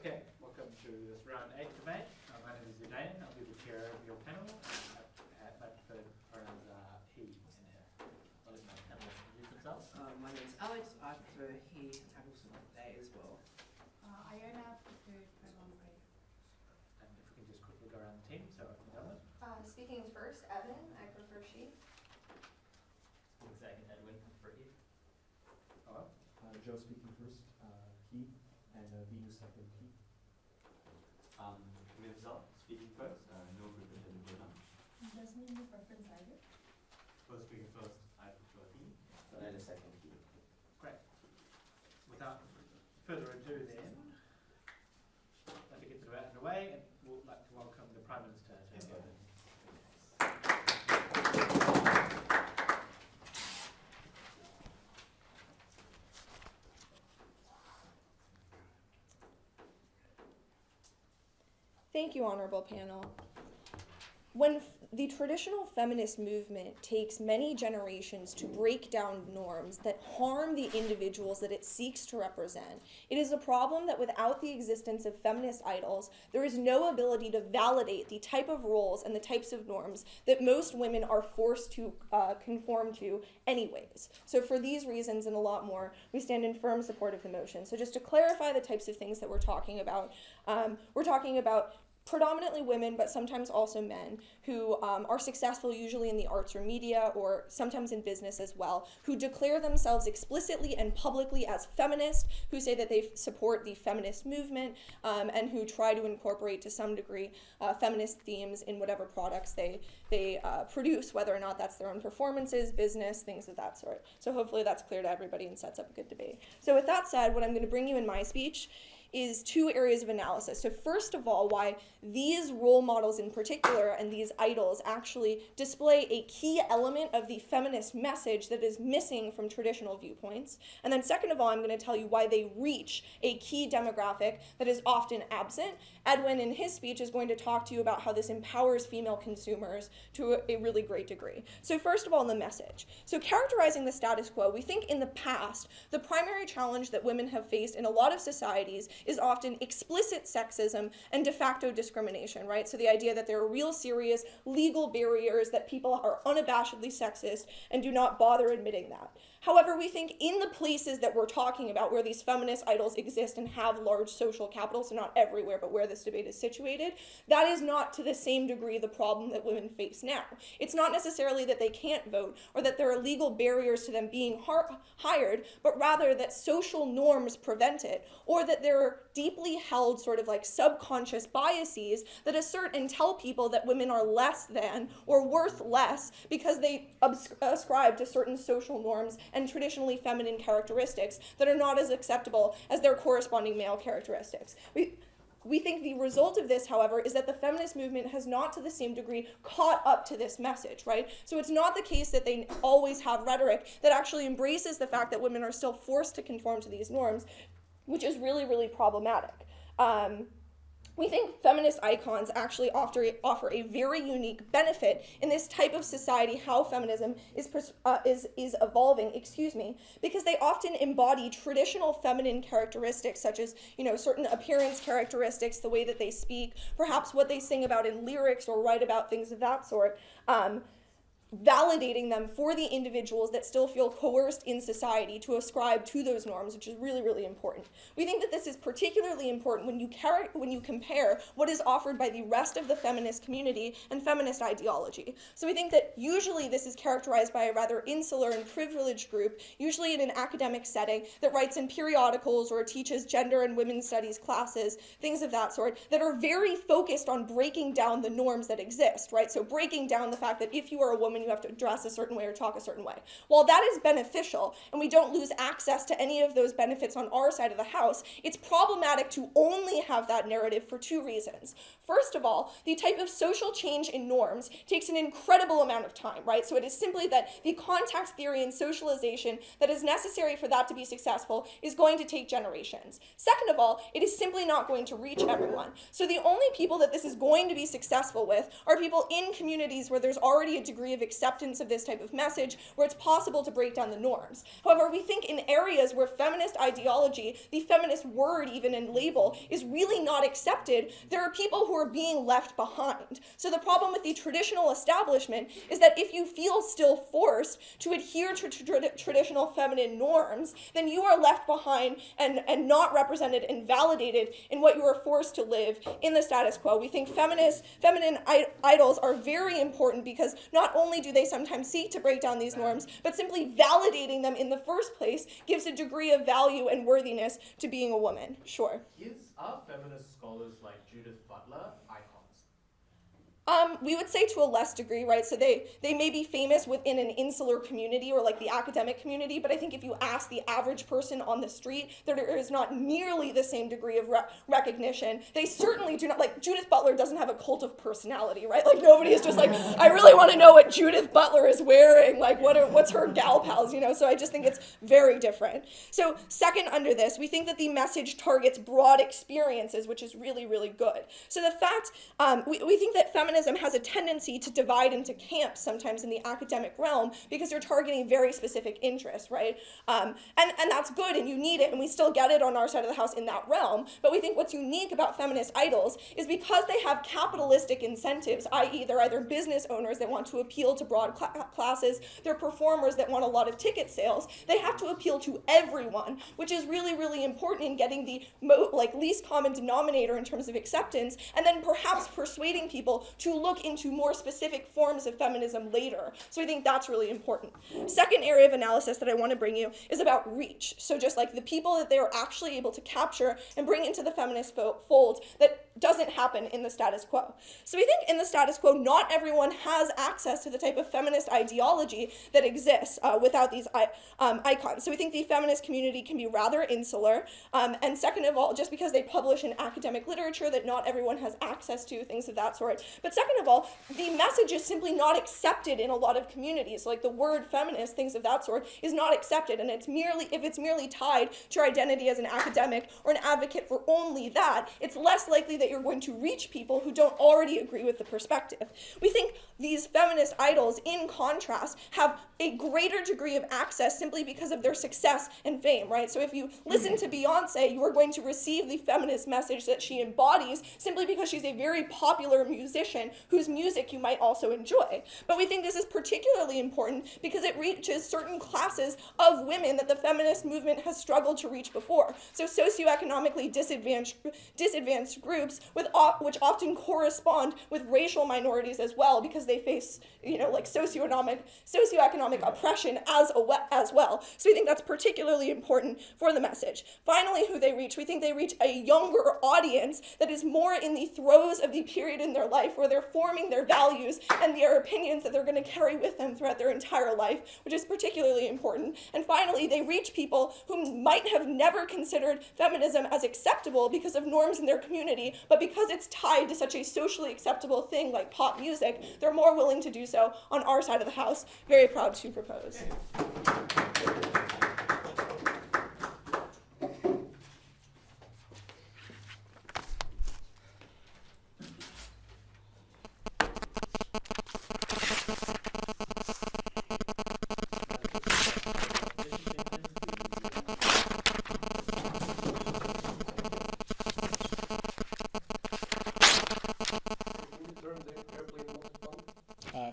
Okay, welcome to this round 8 debate. My name is Zidane. I'll be the chair of your panel. My preferred pronouns are he in here. I'll let my panelists introduce themselves. My name is Alex. I prefer he and also they as well. Iona preferred pronoun they. And if we can just quickly go around the team, so I can tell them. Speaking first, Evan, I prefer she. Second, Edwin, prefer he. Hello? Joe speaking first, he, and Venus second, he. Myself, speaking first, no preferred pronoun. Doesn't mean the preference either. First speaking first, I prefer he. And a second he. Great. Without further ado then, I'd like to get the debate underway and we'd like to welcome the Prime Minister to the podium. Thank you, honorable panel. When the traditional feminist movement takes many generations to break down norms that harm the individuals that it seeks to represent, it is a problem that without the existence of feminist idols, there is no ability to validate the type of roles and the types of norms that most women are forced to conform to anyways. So for these reasons and a lot more, we stand in firm support of the motion. So just to clarify the types of things that we're talking about predominantly women, but sometimes also men, who are successful usually in the arts or media, or sometimes in business as well, who declare themselves explicitly and publicly as feminist, who say that they support the feminist movement, and who try to incorporate to some degree feminist themes in whatever products they produce, whether or not that's their own performances, business, things of that sort. So hopefully that's clear to everybody and sets up a good debate. So with that said, what I'm going to bring you in my speech is two areas of analysis. So first of all, why these role models in particular and these idols actually display a key element of the feminist message that is missing from traditional viewpoints. And then second of all, I'm going to tell you why they reach a key demographic that is often absent. Edwin, in his speech, is going to talk to you about how this empowers female consumers to a really great degree. So first of all, the message. So characterizing the status quo, we think in the past, the primary challenge that women have faced in a lot of societies is often explicit sexism and de facto discrimination, right? So the idea that there are real serious legal barriers, that people are unabashedly sexist and do not bother admitting that. However, we think in the places that we're talking about where these feminist idols exist and have large social capital, so not everywhere, but where this debate is situated, that is not to the same degree the problem that women face now. It's not necessarily that they can't vote or that there are legal barriers to them being hired, but rather that social norms prevent it, or that there are deeply held sort of like subconscious biases that assert and tell people that women are less than or worth less because they ascribe to certain social norms and traditionally feminine characteristics that are not as acceptable as their corresponding male characteristics. We think the result of this, however, is that the feminist movement has not to the same degree caught up to this message, right? So it's not the case that they always have rhetoric that actually embraces the fact that women are still forced to conform to these norms, which is really, really problematic. We think feminist icons actually offer a very unique benefit in this type of society, how feminism is evolving, because they often embody traditional feminine characteristics, such as, certain appearance characteristics, the way that they speak, perhaps what they sing about in lyrics or write about, things of that sort. Validating them for the individuals that still feel coerced in society to ascribe to those norms, which is really, really important. We think that this is particularly important when you compare what is offered by the rest of the feminist community and feminist ideology. So we think that usually this is characterized by a rather insular and privileged group, usually in an academic setting, that writes in periodicals or teaches gender and women's studies classes, things of that sort, that are very focused on breaking down the norms that exist, right? So breaking down the fact that if you are a woman, you have to dress a certain way or talk a certain way. While that is beneficial, and we don't lose access to any of those benefits on our side of the house, it's problematic to only have that narrative for two reasons. First of all, the type of social change in norms takes an incredible amount of time, right? So it is simply that the contact theory and socialization that is necessary for that to be successful is going to take generations. Second of all, it is simply not going to reach everyone. So the only people that this is going to be successful with are people in communities where there's already a degree of acceptance of this type of message, where it's possible to break down the norms. However, we think in areas where feminist ideology, the feminist word even and label, is really not accepted, there are people who are being left behind. So the problem with the traditional establishment is that if you feel still forced to adhere to traditional feminine norms, then you are left behind and not represented and validated in what you are forced to live in the status quo. We think feminine idols are very important because not only do they sometimes seek to break down these norms, but simply validating them in the first place gives a degree of value and worthiness to being a woman. Sure. Are feminist scholars like Judith Butler icons? We would say to a less degree, right? So they may be famous within an insular community or like the academic community, but I think if you ask the average person on the street, there is not nearly the same degree of recognition. They certainly do not, like Judith Butler doesn't have a cult of personality, right? Like nobody is just like, I really want to know what Judith Butler is wearing, like what's her gal pals, you know? So I just think it's very different. So second under this, we think that the message targets broad experiences, which is really, really good. So the fact, we think that feminism has a tendency to divide into camps sometimes in the academic realm because you're targeting very specific interests, right? And that's good and you need it and we still get it on our side of the house in that realm, but we think what's unique about feminist idols is because they have capitalistic incentives, i.e. they're either business owners that want to appeal to broad classes, they're performers that want a lot of ticket sales, they have to appeal to everyone, which is really, really important in getting the least common denominator in terms of acceptance, and then perhaps persuading people to look into more specific forms of feminism later. So I think that's really important. Second area of analysis that I want to bring you is about reach. So just like the people that they are actually able to capture and bring into the feminist fold that doesn't happen in the status quo. So we think in the status quo, not everyone has access to the type of feminist ideology that exists without these icons. So we think the feminist community can be rather insular. And second of all, just because they publish in academic literature that not everyone has access to, things of that sort. But second of all, the message is simply not accepted in a lot of communities. Like the word feminist, things of that sort, is not accepted. And it's merely, if it's merely tied to your identity as an academic or an advocate for only that, it's less likely that you're going to reach people who don't already agree with the perspective. We think these feminist idols, in contrast, have a greater degree of access simply because of their success and fame, right? So if you listen to Beyonce, you are going to receive the feminist message that she embodies simply because she's a very popular musician whose music you might also enjoy. But we think this is particularly important because it reaches certain classes of women that the feminist movement has struggled to reach before. So socioeconomically disadvantaged groups which often correspond with racial minorities as well because they face, like socioeconomic oppression as well. So we think that's particularly important for the message. Finally, who they reach, we think they reach a younger audience that is more in the throes of the period in their life where they're forming their values and their opinions that they're going to carry with them throughout their entire life, which is particularly important. And finally, they reach people who might have never considered feminism as acceptable because of norms in their community, but because it's tied to such a socially acceptable thing like pop music, they're more willing to do so on our side of the house. Very proud to propose.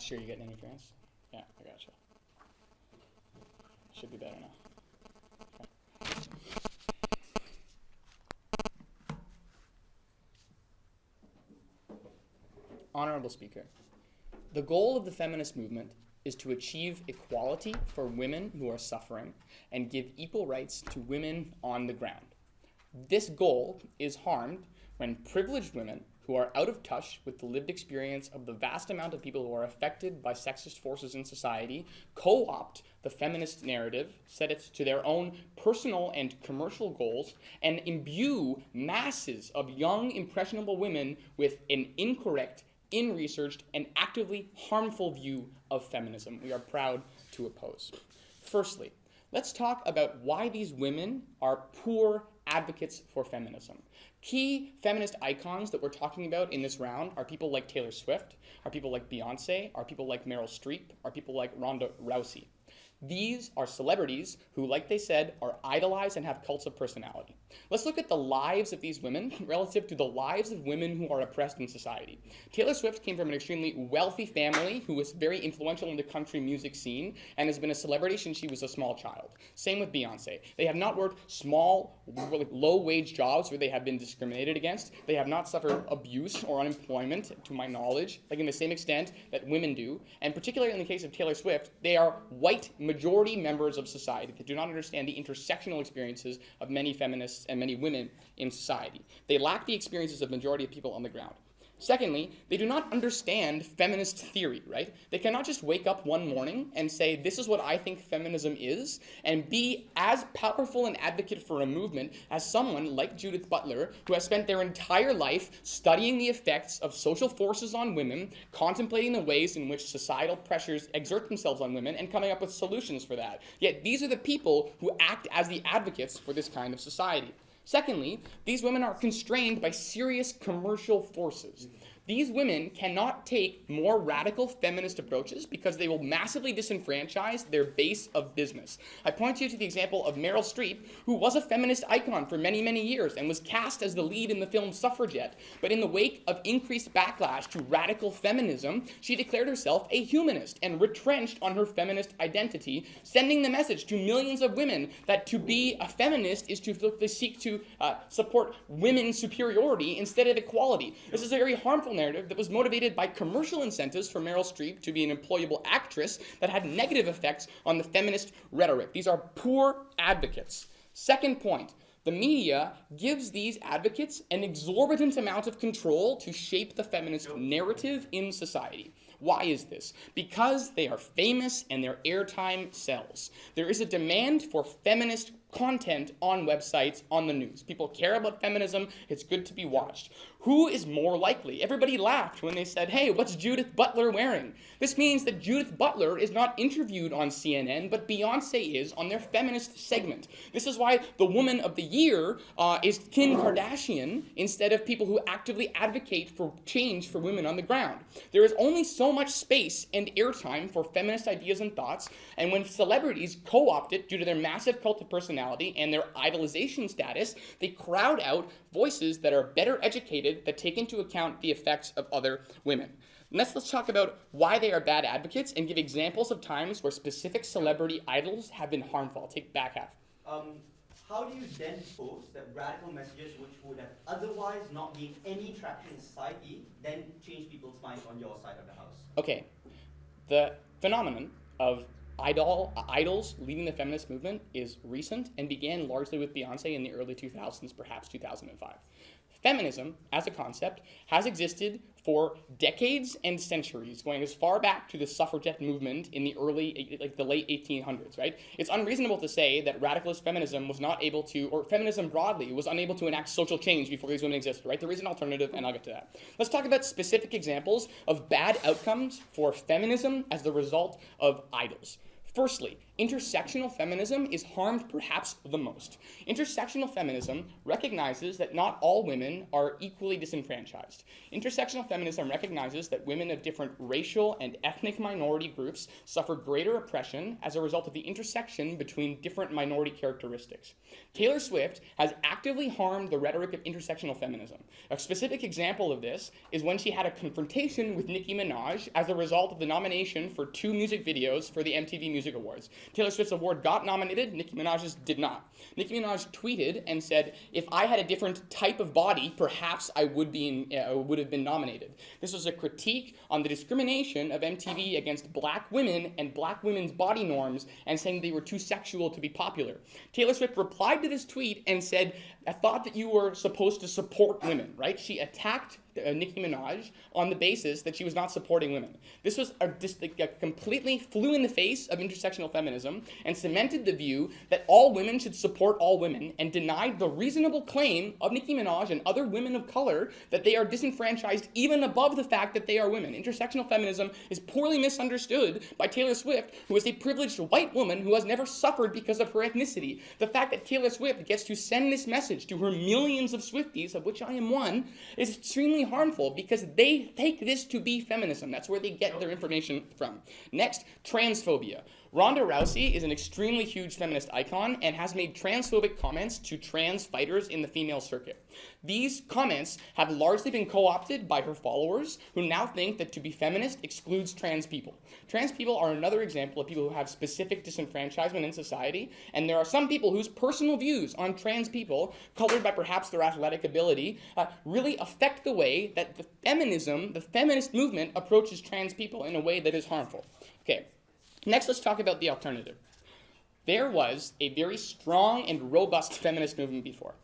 Sure, you getting interference? Yeah, I gotcha. Should be better now. Okay. Honorable Speaker, the goal of the feminist movement is to achieve equality for women who are suffering and give equal rights to women on the ground. This goal is harmed when privileged women who are out of touch with the lived experience of the vast amount of people who are affected by sexist forces in society co-opt the feminist narrative, set it to their own personal and commercial goals, and imbue masses of young, impressionable women with an incorrect, in-researched, and actively harmful view of feminism. We are proud to oppose. Firstly, let's talk about why these women are poor advocates for feminism. Key feminist icons that we're talking about in this round are people like Taylor Swift, are people like Beyonce, are people like Meryl Streep, are people like Ronda Rousey. These are celebrities who, like they said, are idolized and have cults of personality. Let's look at the lives of these women relative to the lives of women who are oppressed in society. Taylor Swift came from an extremely wealthy family who was very influential in the country music scene and has been a celebrity since she was a small child. Same with Beyonce. They have not worked small, low-wage jobs where they have been discriminated against. They have not suffered abuse or unemployment, to my knowledge, like in the same extent that women do. And particularly in the case of Taylor Swift, they are white majority members of society that do not understand the intersectional experiences of many feminists and many women in society. They lack the experiences of majority of people on the ground. Secondly, they do not understand feminist theory, right? They cannot just wake up one morning and say, this is what I think feminism is, and be as powerful an advocate for a movement as someone like Judith Butler, who has spent their entire life studying the effects of social forces on women, contemplating the ways in which societal pressures exert themselves on women, and coming up with solutions for that. Yet these are the people who act as the advocates for this kind of society. Secondly, these women are constrained by serious commercial forces. These women cannot take more radical feminist approaches because they will massively disenfranchise their base of business. I point you to the example of Meryl Streep, who was a feminist icon for many, many years and was cast as the lead in the film Suffragette. But in the wake of increased backlash to radical feminism, she declared herself a humanist and retrenched on her feminist identity, sending the message to millions of women that to be a feminist is to seek to support women's superiority instead of equality. This is a very harmful narrative that was motivated by commercial incentives for Meryl Streep to be an employable actress that had negative effects on the feminist rhetoric. These are poor advocates. Second point, the media gives these advocates an exorbitant amount of control to shape the feminist narrative in society. Why is this? Because they are famous and their airtime sells. There is a demand for feminist content on websites, on the news. People care about feminism. It's good to be watched. Who is more likely? Everybody laughed when they said, hey, what's Judith Butler wearing? This means that Judith Butler is not interviewed on CNN, but Beyonce is on their feminist segment. This is why the woman of the year is Kim Kardashian instead of people who actively advocate for change for women on the ground. There is only so much space and airtime for feminist ideas and thoughts, and when celebrities co-opt it due to their massive cult of personality and their idolization status, they crowd out voices that are better educated, that take into account the effects of other women. Next, let's talk about why they are bad advocates and give examples of times where specific celebrity idols have been harmful. I'll take back half. How do you then suppose that radical messages which would have otherwise not gained any traction in society then change people's minds on your side of the house? Okay, the phenomenon of idols leading the feminist movement is recent and began largely with Beyonce in the early 2000s, perhaps 2005. Feminism, as a concept, has existed for decades and centuries, going as far back to the suffragette movement in the the late 1800s, right? It's unreasonable to say that radicalist feminism was not able to, or feminism broadly, was unable to enact social change before these women existed, right? There is an alternative, and I'll get to that. Let's talk about specific examples of bad outcomes for feminism as the result of idols. Firstly, intersectional feminism is harmed perhaps the most. Intersectional feminism recognizes that not all women are equally disenfranchised. Intersectional feminism recognizes that women of different racial and ethnic minority groups suffer greater oppression as a result of the intersection between different minority characteristics. Taylor Swift has actively harmed the rhetoric of intersectional feminism. A specific example of this is when she had a confrontation with Nicki Minaj as a result of the nomination for 2 music videos for the MTV Music Awards. Taylor Swift's award got nominated, Nicki Minaj's did not. Nicki Minaj tweeted and said, if I had a different type of body, perhaps I would have been nominated. This was a critique on the discrimination of MTV against black women and black women's body norms and saying they were too sexual to be popular. Taylor Swift replied to this tweet and said, I thought that you were supposed to support women, right? She attacked Nicki Minaj on the basis that she was not supporting women. This was completely flew in the face of intersectional feminism and cemented the view that all women should support all women and denied the reasonable claim of Nicki Minaj and other women of color that they are disenfranchised even above the fact that they are women. Intersectional feminism is poorly misunderstood by Taylor Swift, who is a privileged white woman who has never suffered because of her ethnicity. The fact that Taylor Swift gets to send this message message to her millions of Swifties, of which I am one, is extremely harmful because they take this to be feminism. That's where they get their information from. Next, transphobia. Ronda Rousey is an extremely huge feminist icon and has made transphobic comments to trans fighters in the female circuit. These comments have largely been co-opted by her followers, who now think that to be feminist excludes trans people. Trans people are another example of people who have specific disenfranchisement in society, and there are some people whose personal views on trans people, colored by perhaps their athletic ability, really affect the way that the feminist movement approaches trans people in a way that is harmful. Okay. Next, let's talk about the alternative. There was a very strong and robust feminist movement before.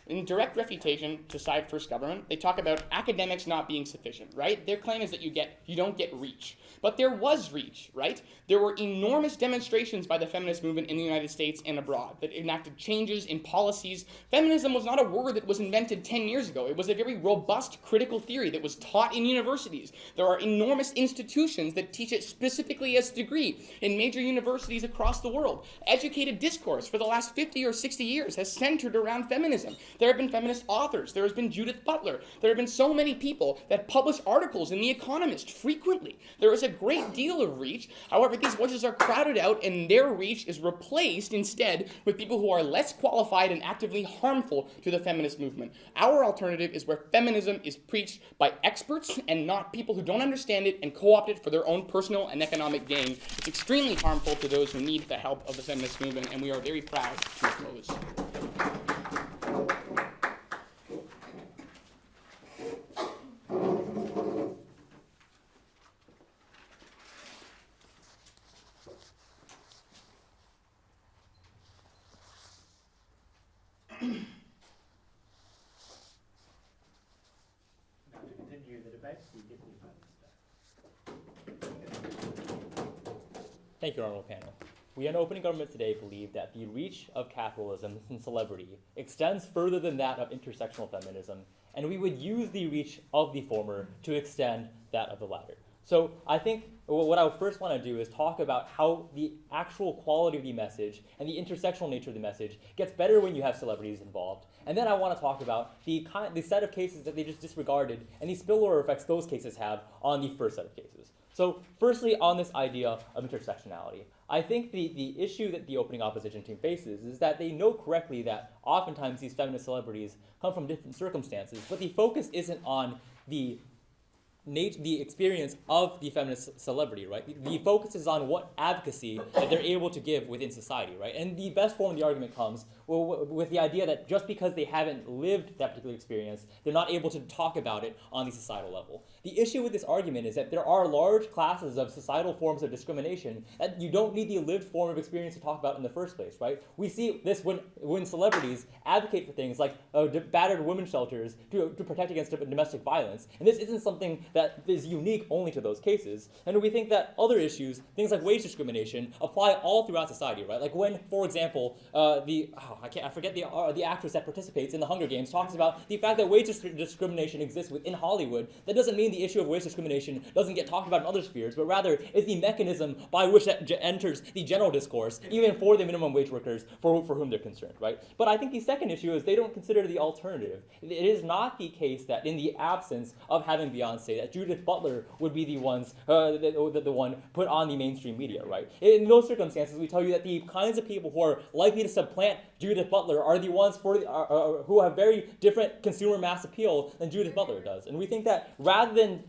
In direct refutation to side first government, they talk about academics not being sufficient, right? Their claim is that you don't get reach. But there was reach, right? There were enormous demonstrations by the feminist movement in the United States and abroad that enacted changes in policies. Feminism was not a word that was invented 10 years ago. It was a very robust critical theory that was taught in universities. There are enormous institutions that teach it specifically as a degree in major universities across the world. Educated discourse for the last 50 or 60 years has centered around feminism. There have been feminist authors. There has been Judith Butler. There have been so many people that publish articles in The Economist frequently. There is a great deal of reach. However, these voices are crowded out and their reach is replaced instead with people who are less qualified and actively harmful to the feminist movement. Our alternative is where feminism is preached by experts and not people who don't understand it and co-opt it for their own personal and economic gain. It's extremely harmful to those who need the help of the feminist movement, and we are very proud to oppose. Now to continue the debate, the Deputy Prime Minister. Thank you, Honourable Panel. We in opening government today believe that the reach of capitalism and celebrity extends further than that of intersectional feminism, and we would use the reach of the former to extend that of the latter. So I think what I would first want to do is talk about how the actual quality of the message and the intersectional nature of the message gets better when you have celebrities involved. And then I want to talk about the set of cases that they just disregarded and the spillover effects those cases have on the first set of cases. So firstly, on this idea of intersectionality, I think the issue that the opening opposition team faces is that they know correctly that oftentimes these feminist celebrities come from different circumstances, but the focus isn't on the experience of the feminist celebrity, right? The focus is on what advocacy that they're able to give within society, right? And the best form of the argument comes with the idea that just because they haven't lived that particular experience, they're not able to talk about it on the societal level. The issue with this argument is that there are large classes of societal forms of discrimination that you don't need the lived form of experience to talk about in the first place, right? We see this when celebrities advocate for things like battered women's shelters to protect against domestic violence. And this isn't something that is unique only to those cases. And we think that other issues, things like wage discrimination, apply all throughout society, right? Like when, for example, I forget the actress that participates in the Hunger Games talks about the fact that wage discrimination exists within Hollywood. That doesn't mean the issue of wage discrimination doesn't get talked about in other spheres, but rather is the mechanism by which that enters the general discourse, even for the minimum wage workers for whom they're concerned, right? But I think the second issue is they don't consider the alternative. It is not the case that in the absence of having Beyonce, that Judith Butler would be the one put on the mainstream media, right? In those circumstances, we tell you that the kinds of people who are likely to supplant Judith Butler are the ones who have very different consumer mass appeal than Judith Butler does. And we think that rather than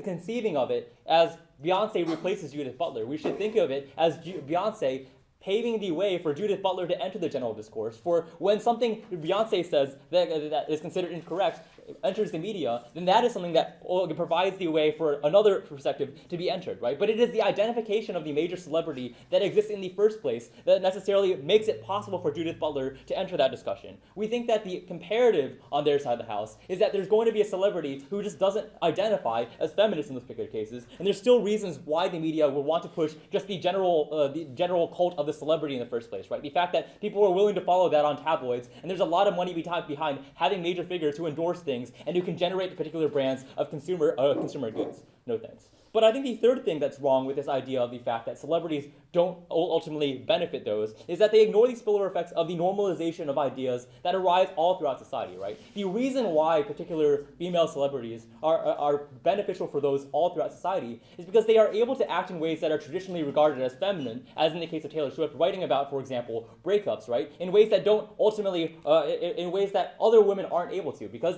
conceiving of it as Beyonce replaces Judith Butler, we should think of it as Beyonce paving the way for Judith Butler to enter the general discourse. For when something Beyonce says that is considered incorrect enters the media, then that is something that provides the way for another perspective to be entered, right? But it is the identification of the major celebrity that exists in the first place that necessarily makes it possible for Judith Butler to enter that discussion. We think that the comparative on their side of the house is that there's going to be a celebrity who just doesn't identify as feminist in those particular cases, and there's still reasons why the media will want to push just the general cult of the celebrity in the first place, right? The fact that people are willing to follow that on tabloids, and there's a lot of money behind having major figures who endorse things and who can generate particular brands of consumer goods. No thanks. But I think the third thing that's wrong with this idea of the fact that celebrities don't ultimately benefit those is that they ignore the spillover effects of the normalization of ideas that arise all throughout society, right? The reason why particular female celebrities are beneficial for those all throughout society is because they are able to act in ways that are traditionally regarded as feminine, as in the case of Taylor Swift, writing about, for example, breakups, right? In ways that don't ultimately, in ways that other women aren't able to, because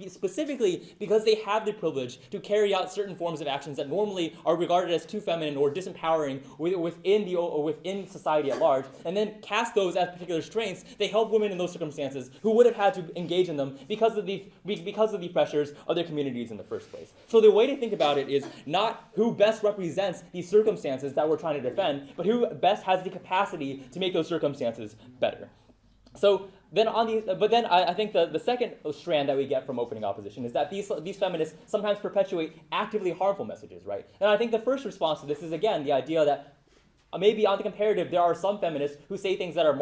specifically because they have the privilege to carry out certain forms of actions that normally are regarded as too feminine or disempowering within society at large, and then cast those as particular strengths. They help women in those circumstances who would have had to engage in them because of the pressures of their communities in the first place. So the way to think about it is not who best represents these circumstances that we're trying to defend, but who best has the capacity to make those circumstances better. So then I think the second strand that we get from opening opposition is that these feminists sometimes perpetuate actively harmful messages, right? And I think the first response to this is, again, the idea that maybe on the comparative, there are some feminists who say things that are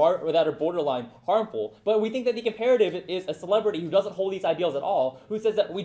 borderline harmful, but we think that the comparative is a celebrity who doesn't hold these ideals at all, who says that we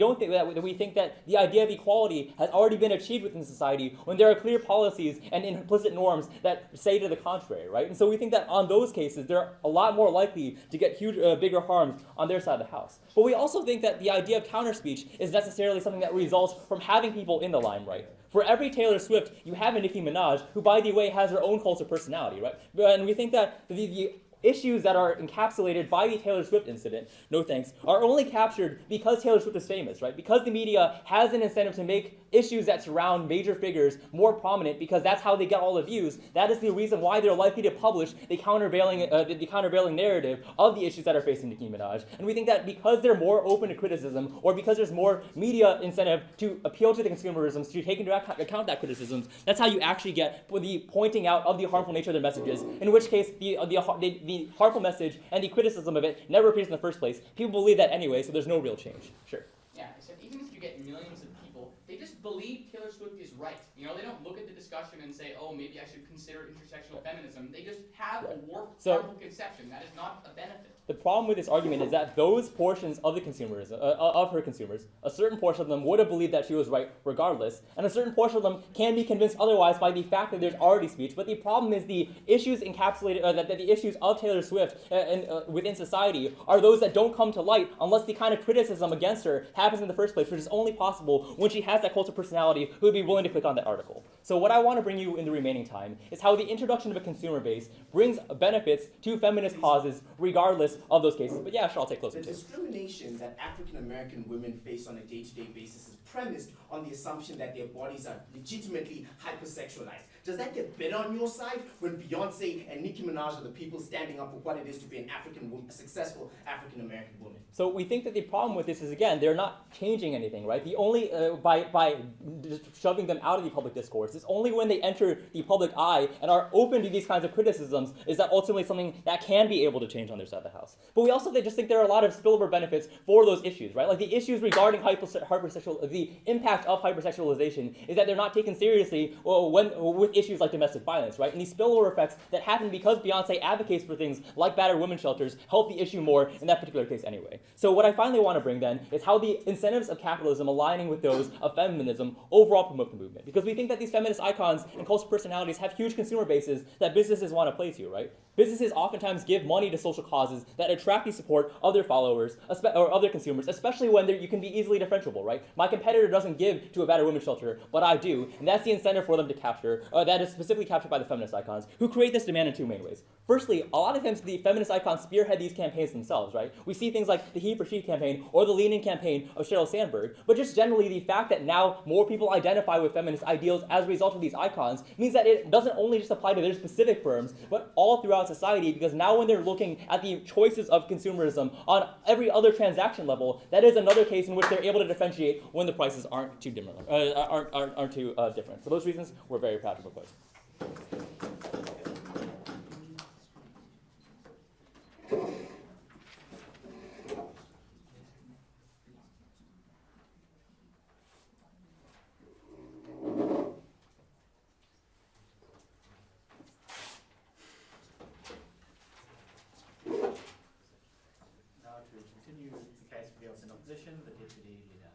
think that the idea of equality has already been achieved within society when there are clear policies and implicit norms that say to the contrary, right? And so we think that on those cases, they're a lot more likely to get bigger harms on their side of the house. But we also think that the idea of counter-speech is necessarily something that results from having people in the limelight. For every Taylor Swift, you have a Nicki Minaj, who, by the way, has her own cult of personality, right? And we think that the issues that are encapsulated by the Taylor Swift incident, no thanks, are only captured because Taylor Swift is famous, right? Because the media has an incentive to make issues that surround major figures more prominent because that's how they get all the views. That is the reason why they're likely to publish the countervailing narrative of the issues that are facing Nicki Minaj. And we think that because they're more open to criticism, or because there's more media incentive to appeal to the consumerism, to take into account that criticism, that's how you actually get the pointing out of the harmful nature of their messages, in which case the harmful message and the criticism of it never appears in the first place. People believe that anyway, so there's no real change. Sure. Yeah, except even if you get millions of people, they just believe Taylor Swift is right. You know, they don't look at the discussion and say, oh, maybe I should consider intersectional feminism. They just have a warped, harmful conception. That is not a benefit. The problem with this argument is that those portions of the consumerism, of her consumers, a certain portion of them would have believed that she was right regardless, and a certain portion of them can be convinced otherwise by the fact that there's already speech. But the problem is the issues encapsulated, that the issues of Taylor Swift within society are those that don't come to light unless the kind of criticism against her happens in the first place, which is only possible when she has that cult of personality who would be willing to click on that article. So what I want to bring you in the remaining time is how the introduction of a consumer base brings benefits to feminist causes regardless of those cases. But yeah, sure, I'll take closer The too. discrimination that African American women face on a day-to-day basis is premised on the assumption that their bodies are legitimately hypersexualized. Does that get better on your side when Beyonce and Nicki Minaj are the people standing up for what it is to be an a successful African American woman? So we think that the problem with this is, again, they're not changing anything, right? The only by shoving them out of the public discourse, it's only when they enter the public eye and are open to these kinds of criticisms is that ultimately something that can be able to change on their side of the house. But we also just think there are a lot of spillover benefits for those issues, right? Like the issues regarding the impact of hypersexualization is that they're not taken seriously with issues like domestic violence, right? And these spillover effects that happen because Beyonce advocates for things like battered women's shelters help the issue more in that particular case anyway. So what I finally want to bring then is how the incentives of capitalism aligning with those of feminism overall promote the movement. Because we think that these feminist icons and cultural personalities have huge consumer bases that businesses want to play to, right? Businesses oftentimes give money to social causes that attract the support of their followers or other consumers, especially when you can be easily differentiable, right? My competitor doesn't give to a battered women's shelter, but I do, and that's the incentive for them to capture, that is specifically captured by the feminist icons, who create this demand in two main ways. Firstly, a lot of times the feminist icons spearhead these campaigns themselves, right? We see things like the He for She campaign or the Lean In campaign of Sheryl Sandberg, but just generally the fact that now more people identify with feminist ideals as a result of these icons means that it doesn't only just apply to their specific firms, but all throughout society, because now when they're looking at the choices of consumerism on every other transaction level, that is another case in which they're able to differentiate when the prices aren't too different. For those reasons, we're very proud to propose. Now to continue the case for the opposition, the deputy leader.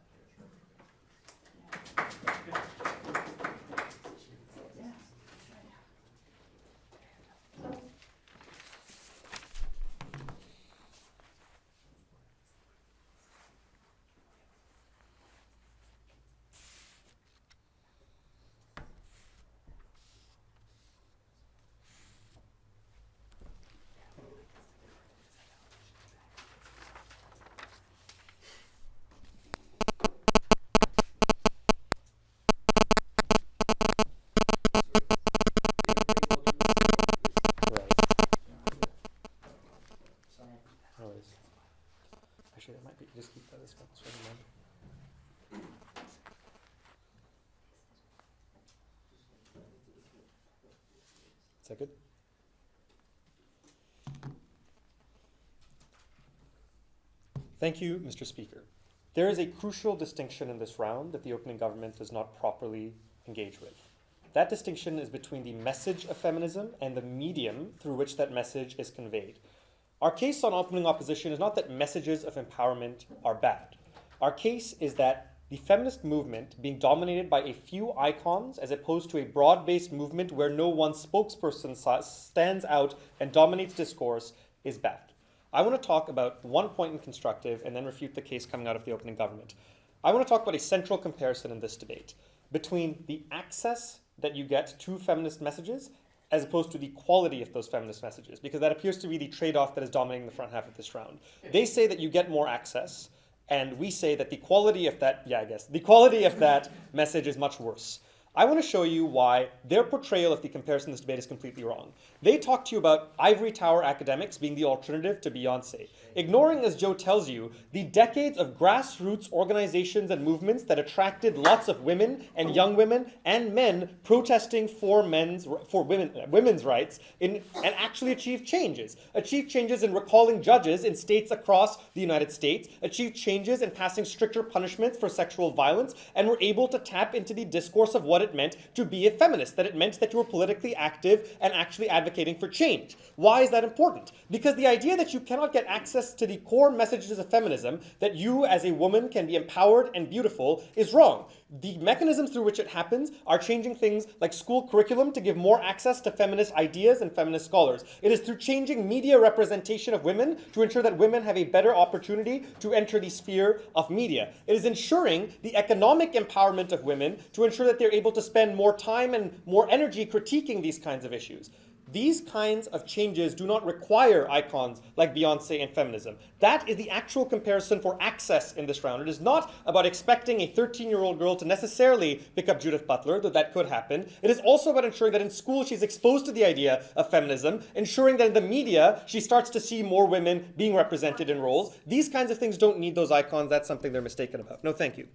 Is that good? Thank you, Mr. Speaker. There is a crucial distinction in this round that the opening government does not properly engage with. That distinction is between the message of feminism and the medium through which that message is conveyed. Our case on opening opposition is not that messages of empowerment are bad. Our case is that the feminist movement being dominated by a few icons as opposed to a broad-based movement where no one spokesperson stands out and dominates discourse is bad. I want to talk about one point in constructive and then refute the case coming out of the opening government. I want to talk about a central comparison in this debate between the access that you get to feminist messages as opposed to the quality of those feminist messages, because that appears to be the trade-off that is dominating the front half of this round. They say that you get more access, and we say that the quality of that, the quality of that message is much worse. I want to show you why their portrayal of the comparison in this debate is completely wrong. They talk to you about ivory tower academics being the alternative to Beyonce, ignoring, as Joe tells you, the decades of grassroots organizations and movements that attracted lots of women and young women and men protesting for women's rights and actually achieved changes in recalling judges in states across the United States, achieved changes in passing stricter punishments for sexual violence, and were able to tap into the discourse of what it meant to be a feminist, that it meant that you were politically active and actually advocating for change. Why is that important? Because the idea that you cannot get access to the core messages of feminism, that you as a woman can be empowered and beautiful, is wrong. The mechanisms through which it happens are changing things like school curriculum to give more access to feminist ideas and feminist scholars. It is through changing media representation of women to ensure that women have a better opportunity to enter the sphere of media. It is ensuring the economic empowerment of women to ensure that they're able to spend more time and more energy critiquing these kinds of issues. These kinds of changes do not require icons like Beyonce and feminism. That is the actual comparison for access in this round. It is not about expecting a 13-year-old girl to necessarily pick up Judith Butler, though that could happen. It is also about ensuring that in school she's exposed to the idea of feminism, ensuring that in the media she starts to see more women being represented in roles. These kinds of things don't need those icons. That's something they're mistaken about. No, thank you.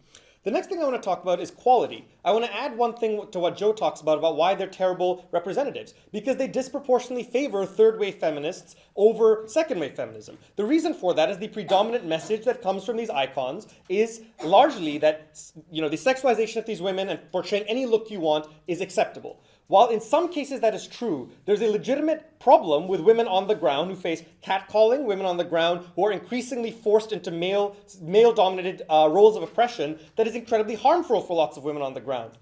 The next thing I want to talk about is quality. I want to add one thing to what Joe talks about why they're terrible representatives, because they disproportionately favor third-wave feminists over second-wave feminism. The reason for that is the predominant message that comes from these icons is largely that, the sexualization of these women and portraying any look you want is acceptable. While in some cases that is true, there's a legitimate problem with women on the ground who face catcalling, women on the ground who are increasingly forced into male-dominated roles of oppression that is incredibly harmful for lots of women on the ground.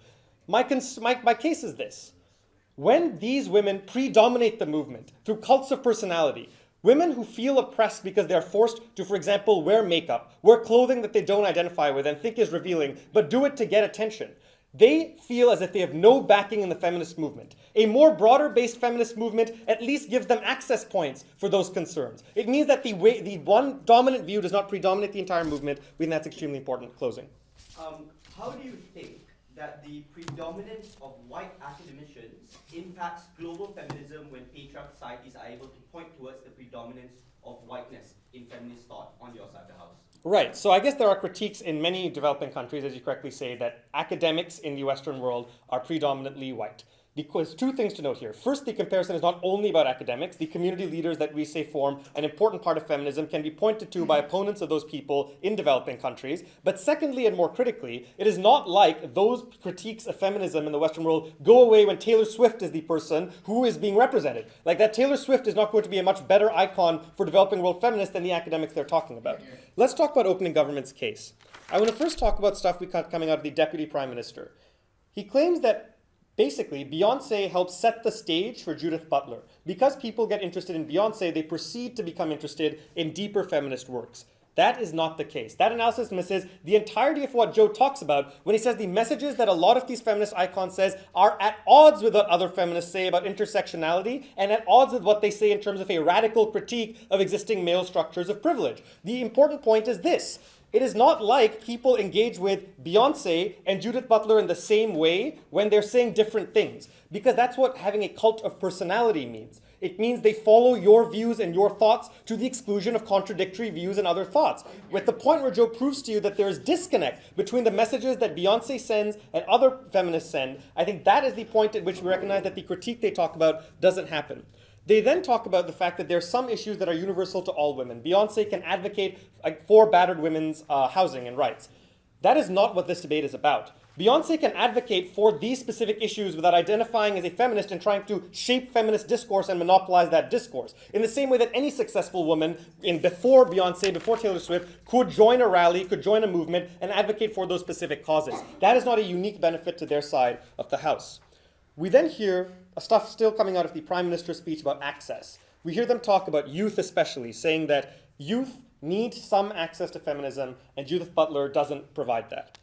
My case is this. When these women predominate the movement through cults of personality, women who feel oppressed because they are forced to, for example, wear makeup, wear clothing that they don't identify with and think is revealing, but do it to get attention, they feel as if they have no backing in the feminist movement. A more broader-based feminist movement at least gives them access points for those concerns. It means that the one dominant view does not predominate the entire movement. We think that's extremely important. Closing. How do you think that the predominance of white academicians impacts global feminism when patriarchal societies are able to point towards the predominance of whiteness in feminist thought on your side of the house? Right. So I guess there are critiques in many developing countries, as you correctly say, that academics in the Western world are predominantly white. There's two things to note here. First, the comparison is not only about academics. The community leaders that we say form an important part of feminism can be pointed to by opponents of those people in developing countries. But secondly, and more critically, it is not like those critiques of feminism in the Western world go away when Taylor Swift is the person who is being represented. Like that Taylor Swift is not going to be a much better icon for developing world feminists than the academics they're talking about. Let's talk about opening government's case. I want to first talk about stuff we got coming out of the Deputy Prime Minister. He claims that basically, Beyonce helps set the stage for Judith Butler. Because people get interested in Beyonce, they proceed to become interested in deeper feminist works. That is not the case. That analysis misses the entirety of what Joe talks about when he says the messages that a lot of these feminist icons says are at odds with what other feminists say about intersectionality and at odds with what they say in terms of a radical critique of existing male structures of privilege. The important point is this. It is not like people engage with Beyonce and Judith Butler in the same way when they're saying different things, because that's what having a cult of personality means. It means they follow your views and your thoughts to the exclusion of contradictory views and other thoughts. With the point where Joe proves to you that there is disconnect between the messages that Beyonce sends and other feminists send, I think that is the point at which we recognize that the critique they talk about doesn't happen. They then talk about the fact that there are some issues that are universal to all women. Beyonce can advocate for battered women's housing and rights. That is not what this debate is about. Beyonce can advocate for these specific issues without identifying as a feminist and trying to shape feminist discourse and monopolize that discourse. In the same way that any successful woman before Beyonce, before Taylor Swift, could join a rally, could join a movement, and advocate for those specific causes. That is not a unique benefit to their side of the House. We then hear stuff still coming out of the Prime Minister's speech about access. We hear them talk about youth especially, saying that youth need some access to feminism, and Judith Butler doesn't provide that.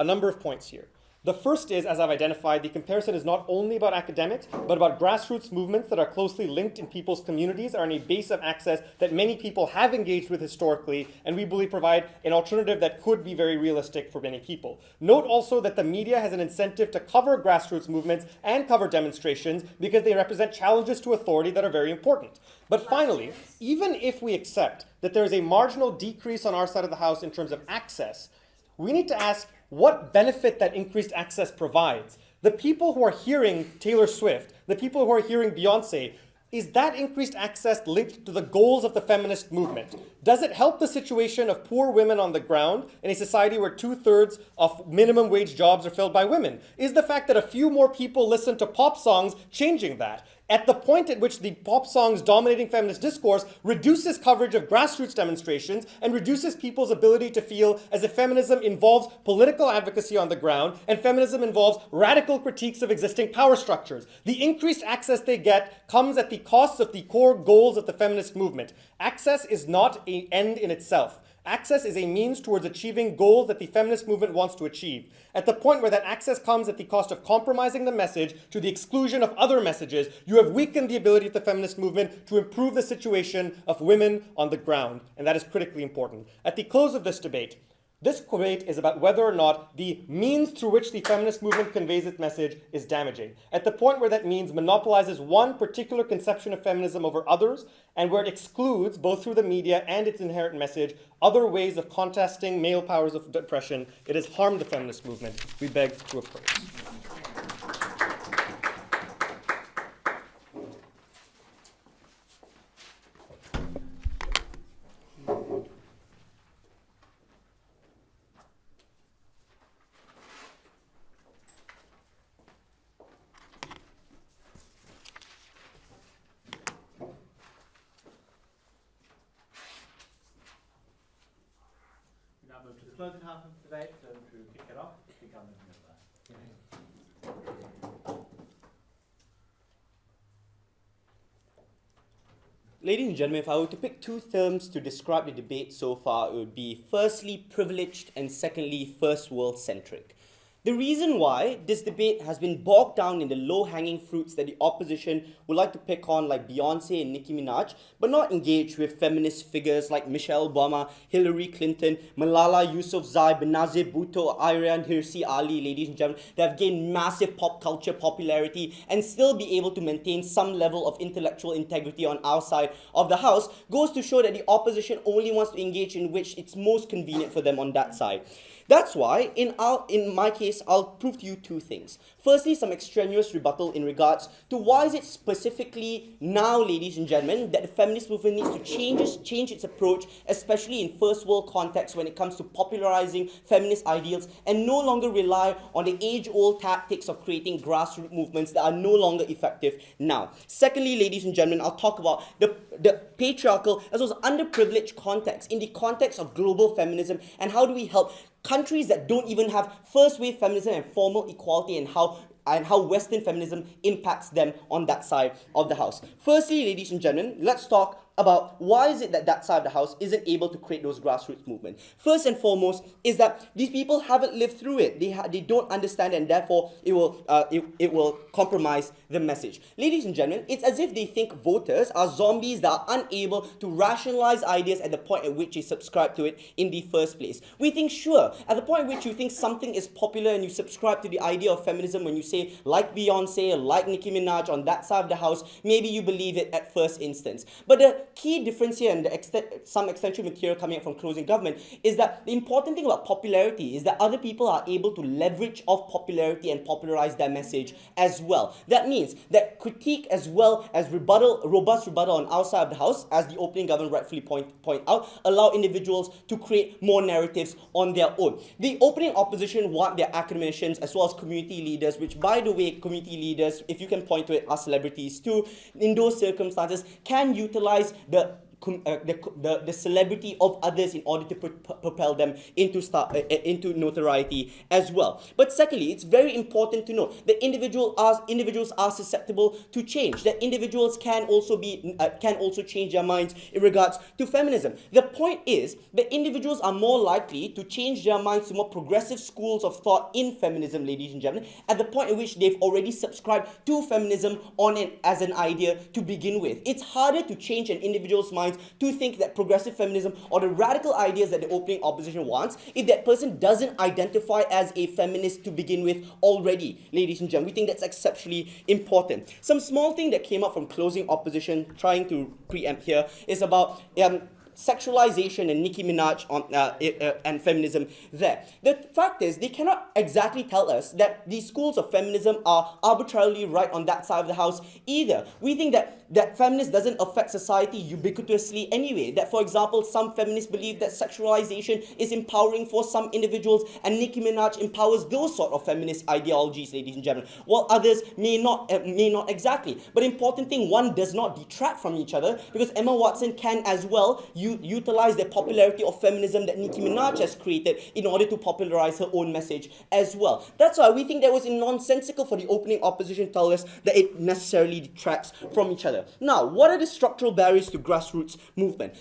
A number of points here. The first is, as I've identified, the comparison is not only about academics, but about grassroots movements that are closely linked in people's communities, are in a base of access that many people have engaged with historically, and we believe provide an alternative that could be very realistic for many people. Note also that the media has an incentive to cover grassroots movements and cover demonstrations because they represent challenges to authority that are very important. But finally, even if we accept that there is a marginal decrease on our side of the House in terms of access, we need to ask what benefit that increased access provides. The people who are hearing Taylor Swift, the people who are hearing Beyonce, is that increased access linked to the goals of the feminist movement? Does it help the situation of poor women on the ground in a society where 2/3 of minimum wage jobs are filled by women? Is the fact that a few more people listen to pop songs changing that? At the point at which the pop songs dominating feminist discourse reduces coverage of grassroots demonstrations and reduces people's ability to feel as if feminism involves political advocacy on the ground and feminism involves radical critiques of existing power structures. The increased access they get comes at the cost of the core goals of the feminist movement. Access is not an end in itself. Access is a means towards achieving goals that the feminist movement wants to achieve. At the point where that access comes at the cost of compromising the message to the exclusion of other messages, you have weakened the ability of the feminist movement to improve the situation of women on the ground, and that is critically important. At the close of this debate is about whether or not the means through which the feminist movement conveys its message is damaging. At the point where that means monopolizes one particular conception of feminism over others, and where it excludes, both through the media and its inherent message, other ways of contesting male powers of oppression, it has harmed the feminist movement. We beg to oppose. Now move to the closing half of the debate, so to kick it off, become the middle. Ladies and gentlemen, if I were to pick two terms to describe the debate so far, it would be firstly privileged and secondly first world centric. The reason why this debate has been bogged down in the low-hanging fruits that the opposition would like to pick on, like Beyonce and Nicki Minaj, but not engage with feminist figures like Michelle Obama, Hillary Clinton, Malala Yousafzai, Benazir Bhutto, Aryan Hirsi Ali, ladies and gentlemen, that have gained massive pop culture popularity and still be able to maintain some level of intellectual integrity on our side of the House, goes to show that the opposition only wants to engage in which it's most convenient for them on that side. That's why, in my case, I'll prove to you two things. Firstly, some extraneous rebuttal in regards to why is it specifically now, ladies and gentlemen, that the feminist movement needs to change its approach, especially in first world context when it comes to popularizing feminist ideals and no longer rely on the age-old tactics of creating grassroots movements that are no longer effective now. Secondly, ladies and gentlemen, I'll talk about the patriarchal as well as underprivileged context, in the context of global feminism, and how do we help countries that don't even have first-wave feminism and formal equality, and how Western feminism impacts them on that side of the House. Firstly, ladies and gentlemen, let's talk about why is it that that side of the House isn't able to create those grassroots movements. First and foremost is that these people haven't lived through it. They don't understand, and therefore it will compromise the message. Ladies and gentlemen, it's as if they think voters are zombies that are unable to rationalize ideas at the point at which they subscribe to it in the first place. We think, sure, at the point at which you think something is popular and you subscribe to the idea of feminism when you say say, like Beyonce, like Nicki Minaj on that side of the house, maybe you believe it at first instance. But the key difference here, and some extension material coming up from closing government, is that the important thing about popularity is that other people are able to leverage off popularity and popularize their message as well. That means that critique as well as robust rebuttal on our side of the house, as the opening government rightfully point out, allow individuals to create more narratives on their own. The opening opposition want their academicians as well as community leaders, which, by the way, community leaders, if you can point to it, are celebrities too, in those circumstances, can utilize the celebrity of others in order to propel them into notoriety as well. But secondly, it's very important to note that individuals are susceptible to change. That individuals can also change their minds in regards to feminism. The point is that individuals are more likely to change their minds to more progressive schools of thought in feminism, ladies and gentlemen, at the point at which they've already subscribed to feminism as an idea to begin with. It's harder to change an individual's mind to think that progressive feminism or the radical ideas that the opening opposition wants if that person doesn't identify as a feminist to begin with already, ladies and gentlemen. We think that's exceptionally important. Some small thing that came up from closing opposition, trying to preempt here, is about sexualization and Nicki Minaj and feminism there. The fact is, they cannot exactly tell us that these schools of feminism are arbitrarily right on that side of the house either. We think that feminist doesn't affect society ubiquitously anyway. That, for example, some feminists believe that sexualization is empowering for some individuals, and Nicki Minaj empowers those sort of feminist ideologies, ladies and gentlemen, while others may not exactly. But important thing, one does not detract from each other, because Emma Watson can as well utilize the popularity of feminism that Nicki Minaj has created in order to popularize her own message as well. That's why we think that was nonsensical for the opening opposition to tell us that it necessarily detracts from each other. Now, what are the structural barriers to grassroots movement?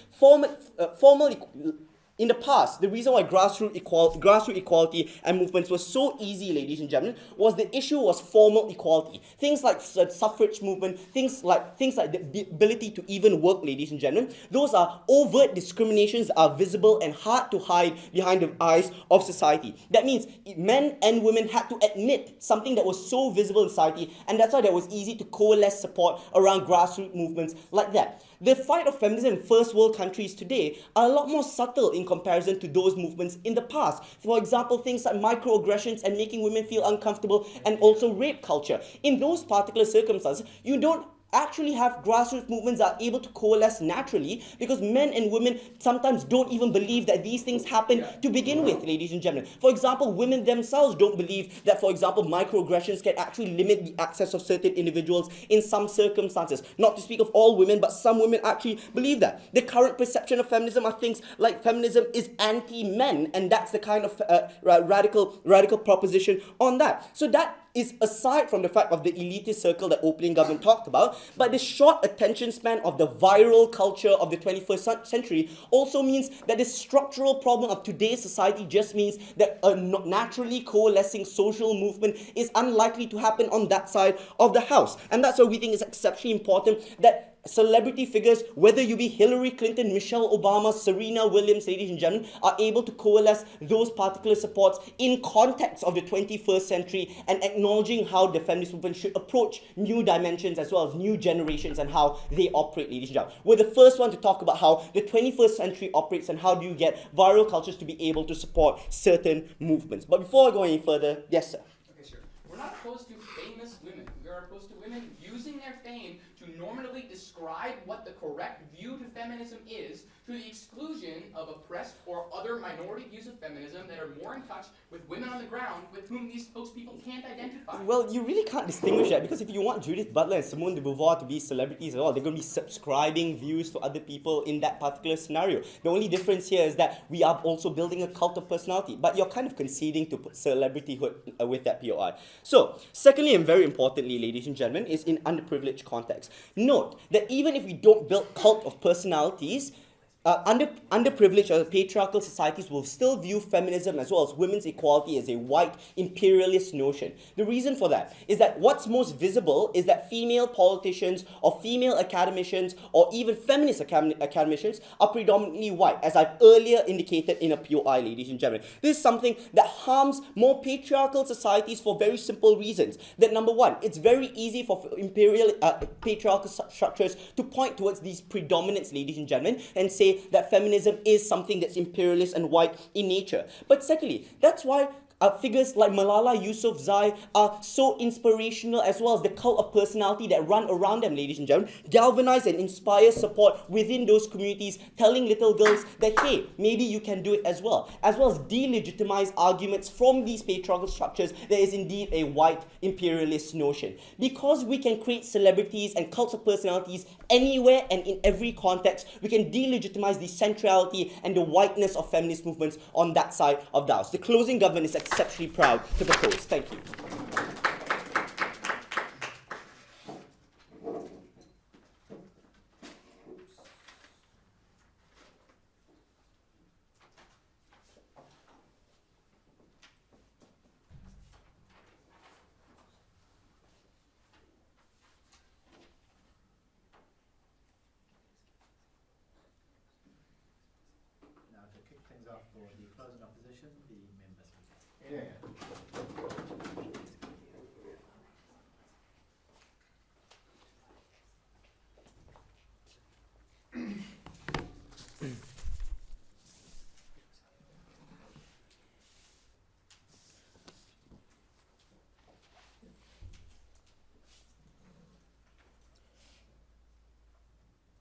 In the past, the reason why grassroots equality and movements were so easy, ladies and gentlemen, was the issue was formal equality. Things like the suffrage movement, things like the ability to even work, ladies and gentlemen, those are overt discriminations that are visible and hard to hide behind the eyes of society. That means men and women had to admit something that was so visible in society, and that's why it was easy to coalesce support around grassroots movements like that. The fight of feminism in first world countries today are a lot more subtle in comparison to those movements in the past. For example, things like microaggressions and making women feel uncomfortable, and also rape culture. In those particular circumstances, you don't actually have grassroots movements that are able to coalesce naturally, because men and women sometimes don't even believe that these things happen to begin with, ladies and gentlemen. For example, women themselves don't believe that, for example, microaggressions can actually limit the access of certain individuals in some circumstances. Not to speak of all women, but some women actually believe that. The current perception of feminism are things like feminism is anti-men, and that's the kind of radical proposition on that. So that is aside from the fact of the elitist circle that opening government talked about, but the short attention span of the viral culture of the 21st century also means that the structural problem of today's society just means that a naturally coalescing social movement is unlikely to happen on that side of the house. And that's why we think it's exceptionally important that celebrity figures, whether you be Hillary Clinton, Michelle Obama, Serena Williams, ladies and gentlemen, are able to coalesce those particular supports in context of the 21st century and acknowledging how the feminist movement should approach new dimensions as well as new generations and how they operate, ladies and gentlemen. We're the first one to talk about how the 21st century operates and how do you get viral cultures to be able to support certain movements. But before I go any further, yes, sir. Okay, sure. We're not opposed to famous women. We are opposed to women using their fame to normatively describe what the correct view to feminism is, to the exclusion of oppressed or other minority views of feminism that are more in touch with women on the ground with whom those people can't identify. Well, you really can't distinguish that, because if you want Judith Butler and Simone de Beauvoir to be celebrities at all, they're going to be subscribing views to other people in that particular scenario. The only difference here is that we are also building a cult of personality, but you're kind of conceding to celebrityhood with that POI. So, secondly and very importantly, ladies and gentlemen, is in underprivileged context. Note that even if we don't build cult of personalities, underprivileged or patriarchal societies will still view feminism as well as women's equality as a white imperialist notion. The reason for that is that what's most visible is that female politicians or female academicians or even feminist academicians are predominantly white, as I've earlier indicated in a POI, ladies and gentlemen. This is something that harms more patriarchal societies for very simple reasons. That number one, it's very easy for patriarchal structures to point towards these predominance, ladies and gentlemen, and say that feminism is something that's imperialist and white in nature. But secondly, that's why figures like Malala Yousafzai are so inspirational, as well as the cult of personality that run around them, ladies and gentlemen, galvanize and inspire support within those communities, telling little girls that, hey, maybe you can do it as well as delegitimize arguments from these patriarchal structures that is indeed a white imperialist notion. Because we can create celebrities and cults of personalities anywhere and in every context, we can delegitimize the centrality and the whiteness of feminist movements on that side of the house. The closing government is exceptionally proud to propose. Thank you. Now to kick things off for the closing opposition, the member speaker.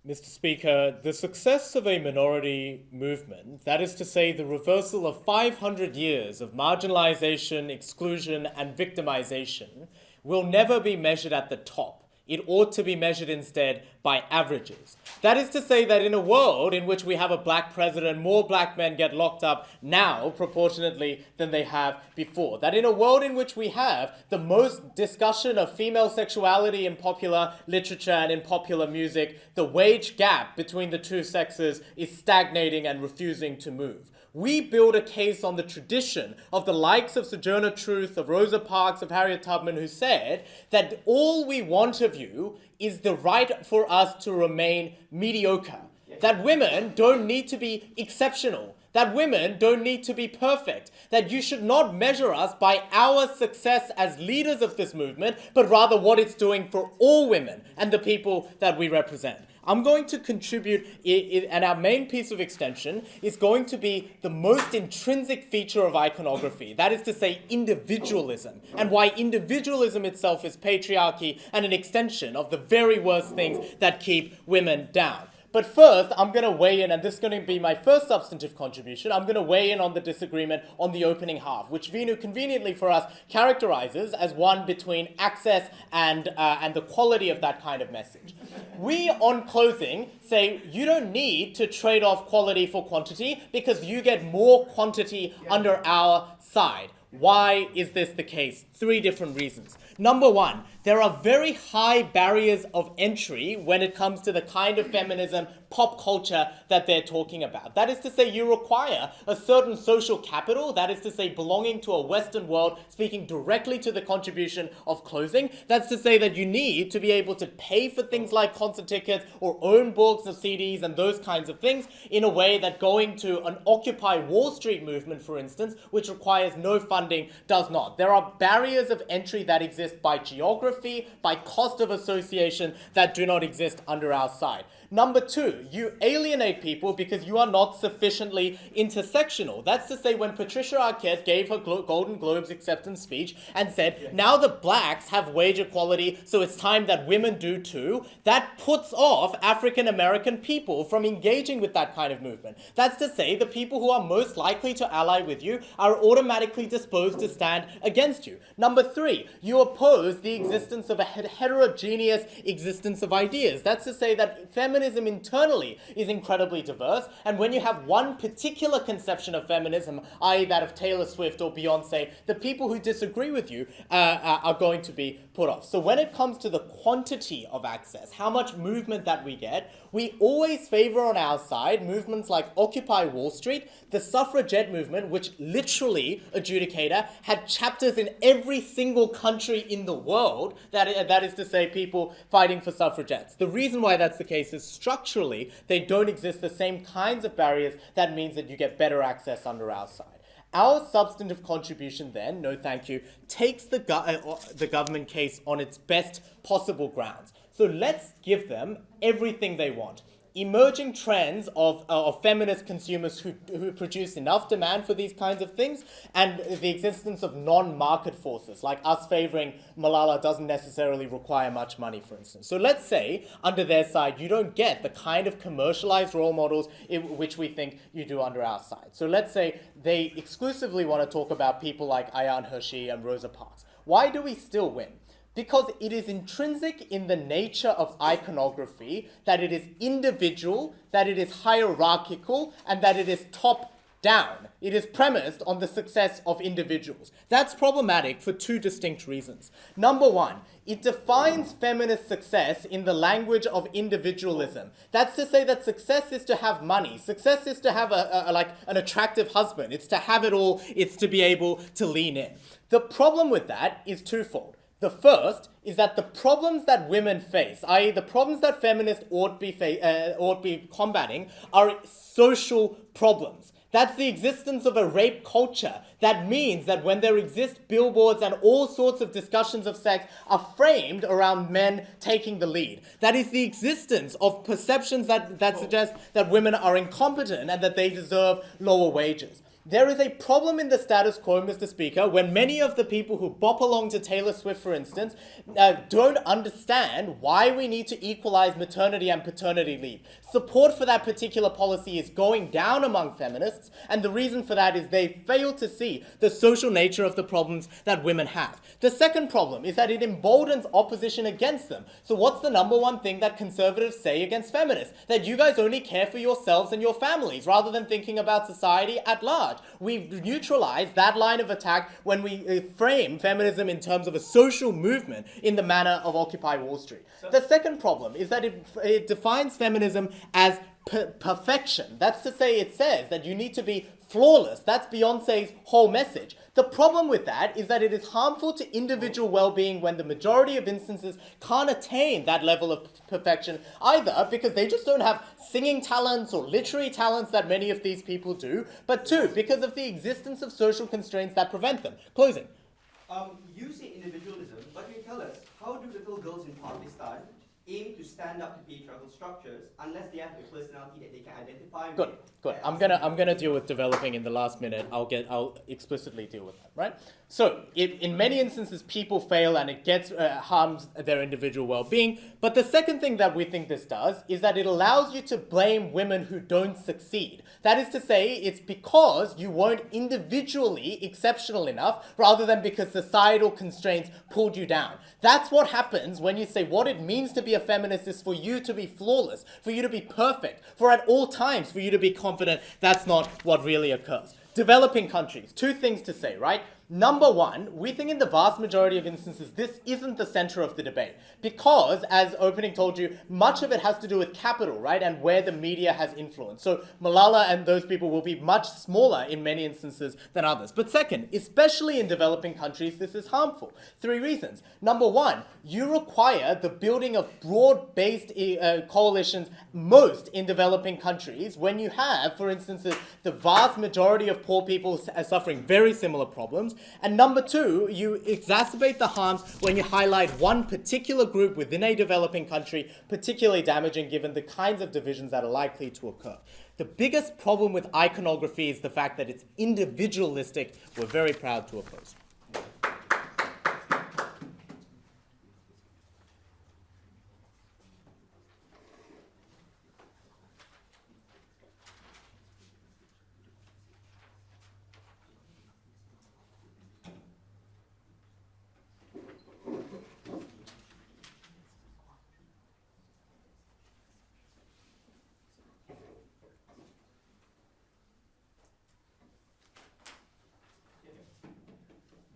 Mr. Speaker, the success of a minority movement, that is to say the reversal of 500 years of marginalization, exclusion, and victimization, will never be measured at the top. It ought to be measured instead by averages. That is to say that in a world in which we have a black president, more black men get locked up now proportionately than they have before. That in a world in which we have the most discussion of female sexuality in popular literature and in popular music, the wage gap between the two sexes is stagnating and refusing to move. We build a case on the tradition of the likes of Sojourner Truth, of Rosa Parks, of Harriet Tubman, who said that all we want of you is the right for us to remain mediocre. That women don't need to be exceptional. That women don't need to be perfect. That you should not measure us by our success as leaders of this movement, but rather what it's doing for all women and the people that we represent. I'm going to contribute, and our main piece of extension is going to be the most intrinsic feature of iconography. That is to say, individualism, and why individualism itself is patriarchy and an extension of the very worst things that keep women down. But first, I'm going to weigh in, and this is going to be my first substantive contribution. I'm going to weigh in on the disagreement on the opening half, which Vinu conveniently for us characterizes as one between access and the quality of that kind of message. We, on closing, say you don't need to trade off quality for quantity because you get more quantity under our side. Why is this the case? 3 different reasons. Number one, there are very high barriers of entry when it comes to the kind of feminism, pop culture that they're talking about. That is to say, you require a certain social capital, that is to say, belonging to a Western world, speaking directly to the contribution of closing. That's to say that you need to be able to pay for things like concert tickets or own books or CDs and those kinds of things in a way that going to an Occupy Wall Street movement, for instance, which requires no funding, does not. There are barriers of entry that exist by geography, by cost of association, that do not exist under our side. Number 2, you alienate people because you are not sufficiently intersectional. That's to say, when Patricia Arquette gave her Golden Globes acceptance speech and said, now the blacks have wage equality, so it's time that women do too, that puts off African American people from engaging with that kind of movement. That's to say, the people who are most likely to ally with you are automatically disposed to stand against you. Number 3, you oppose the existence of a heterogeneous existence of ideas. That's to say that feminism internally is incredibly diverse, and when you have one particular conception of feminism, i.e. that of Taylor Swift or Beyonce, the people who disagree with you are going to be put off. So when it comes to the quantity of access, how much movement that we get, We always favor on our side movements like Occupy Wall Street, the suffragette movement, which literally, adjudicator, had chapters in every single country in the world, that is to say people fighting for suffragettes. The reason why that's the case is structurally they don't exist the same kinds of barriers that means that you get better access under our side. Our substantive contribution then, no thank you, takes the government case on its best possible grounds. So let's give them everything they want. Emerging trends of feminist consumers who produce enough demand for these kinds of things, and the existence of non-market forces, like us favoring Malala doesn't necessarily require much money, for instance. So let's say, under their side, you don't get the kind of commercialized role models which we think you do under our side. So let's say they exclusively want to talk about people like Ayaan Hirsi and Rosa Parks. Why do we still win? Because it is intrinsic in the nature of iconography that it is individual, that it is hierarchical, and that it is top-down. It is premised on the success of individuals. That's problematic for two distinct reasons. Number one, it defines feminist success in the language of individualism. That's to say that success is to have money. Success is to have an attractive husband. It's to have it all. It's to be able to lean in. The problem with that is twofold. The first is that the problems that women face, i.e. the problems that feminists ought be combating, are social problems. That's the existence of a rape culture. That means that when there exist billboards and all sorts of discussions of sex are framed around men taking the lead. That is the existence of perceptions that suggest that women are incompetent and that they deserve lower wages. There is a problem in the status quo, Mr. Speaker, when many of the people who bop along to Taylor Swift, for instance, don't understand why we need to equalize maternity and paternity leave. Support for that particular policy is going down among feminists, and the reason for that is they fail to see the social nature of the problems that women have. The second problem is that it emboldens opposition against them. So what's the number one thing that conservatives say against feminists? That you guys only care for yourselves and your families, rather than thinking about society at large. We've neutralized that line of attack when we frame feminism in terms of a social movement in the manner of Occupy Wall Street. The second problem is that it defines feminism as perfection. That's to say, it says that you need to be flawless. That's Beyonce's whole message. The problem with that is that it is harmful to individual well-being when the majority of instances can't attain that level of perfection, either because they just don't have singing talents or literary talents that many of these people do, but two, because of the existence of social constraints that prevent them. Closing. You say individualism, but can you tell us, how do little girls in Pakistan aim to stand up to patriarchal structures unless they have a personality that they can identify with? Good. I'm gonna deal with developing in the last minute. I'll explicitly deal with that, right? So, in many instances, people fail and it harms their individual well-being. But the second thing that we think this does is that it allows you to blame women who don't succeed. That is to say, it's because you weren't individually exceptional enough, rather than because societal constraints pulled you down. That's what happens when you say what it means to be a feminist is for you to be flawless, for you to be perfect, for at all times for you to be confident. That's not what really occurs. Developing countries, two things to say, right? Number one, we think in the vast majority of instances, this isn't the center of the debate. Because, as opening told you, much of it has to do with capital, right? And where the media has influence. So Malala and those people will be much smaller in many instances than others. But second, especially in developing countries, this is harmful. Three reasons. Number one, you require the building of broad-based coalitions most in developing countries when you have, for instance, the vast majority of poor people suffering very similar problems. And number two, you exacerbate the harms when you highlight one particular group within a developing country, particularly damaging given the kinds of divisions that are likely to occur. The biggest problem with iconography is the fact that it's individualistic. We're very proud to oppose.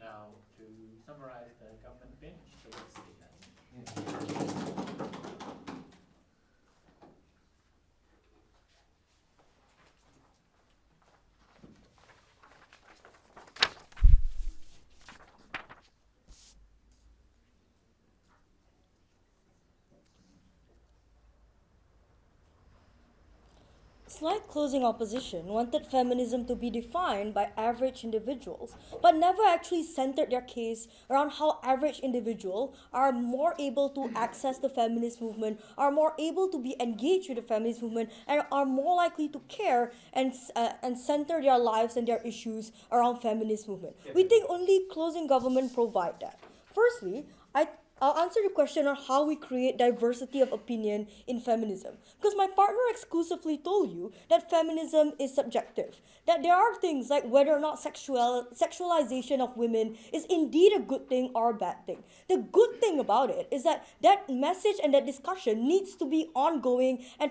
Now, to summarize the government bench, so let's see that. Slight closing opposition wanted feminism to be defined by average individuals, but never actually centered their case around how average individuals are more able to access the feminist movement, are more able to be engaged with the feminist movement, and are more likely to care and center their lives and their issues around feminist movement. We think only closing government provide that. Firstly, I'll answer the question on how we create diversity of opinion in feminism. Because my partner exclusively told you that feminism is subjective. That there are things like whether or not sexualization of women is indeed a good thing or a bad thing. The good thing about it is that that message and that discussion needs to be ongoing and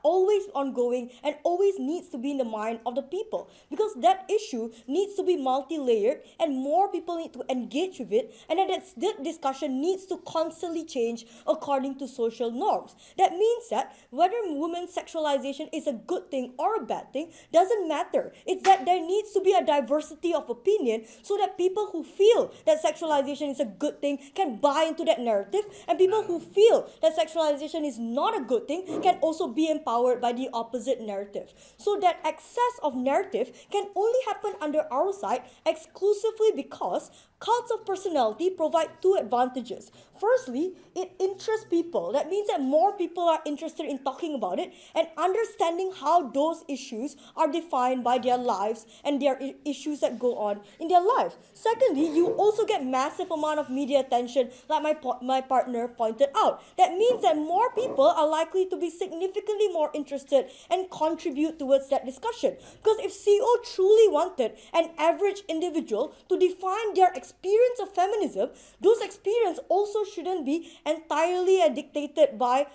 always ongoing and always needs to be in the mind of the people. Because that issue needs to be multi-layered and more people need to engage with it, and that discussion needs to constantly change according to social norms. That means that whether women's sexualization is a good thing or a bad thing doesn't matter. It's that there needs to be a diversity of opinion so that people who feel that sexualization is a good thing can buy into that narrative, and people who feel that sexualization is not a good thing can also be empowered by the opposite narrative. So that excess of narrative can only happen under our side exclusively because cults of personality provide two advantages. Firstly, it interests people. That means that more people are interested in talking about it and understanding how those issues are defined by their lives and their issues that go on in their lives. Secondly, you also get massive amount of media attention, like my partner pointed out. That means that more people are likely to be significantly more interested and contribute towards that discussion. Because if CO truly wanted an average individual to define their experience of feminism, those experiences also shouldn't be entirely dictated by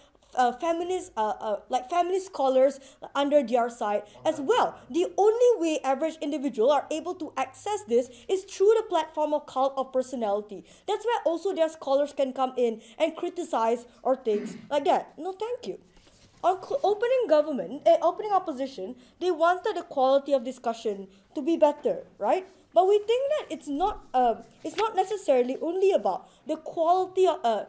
feminist scholars under their side as well. The only way average individuals are able to access this is through the platform of cult of personality. That's where also their scholars can come in and criticize or things like that. No, thank you. On opening opposition, they wanted the quality of discussion to be better, right? But we think that it's not necessarily only about the quality of the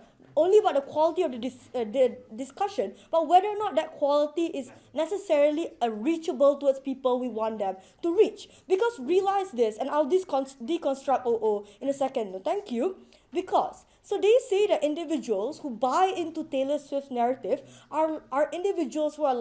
discussion, but whether or not that quality is necessarily reachable towards people we want them to reach. Because realize this, and I'll deconstruct OO in a second. No, thank you. Because so they say that individuals who buy into Taylor Swift's narrative are individuals who are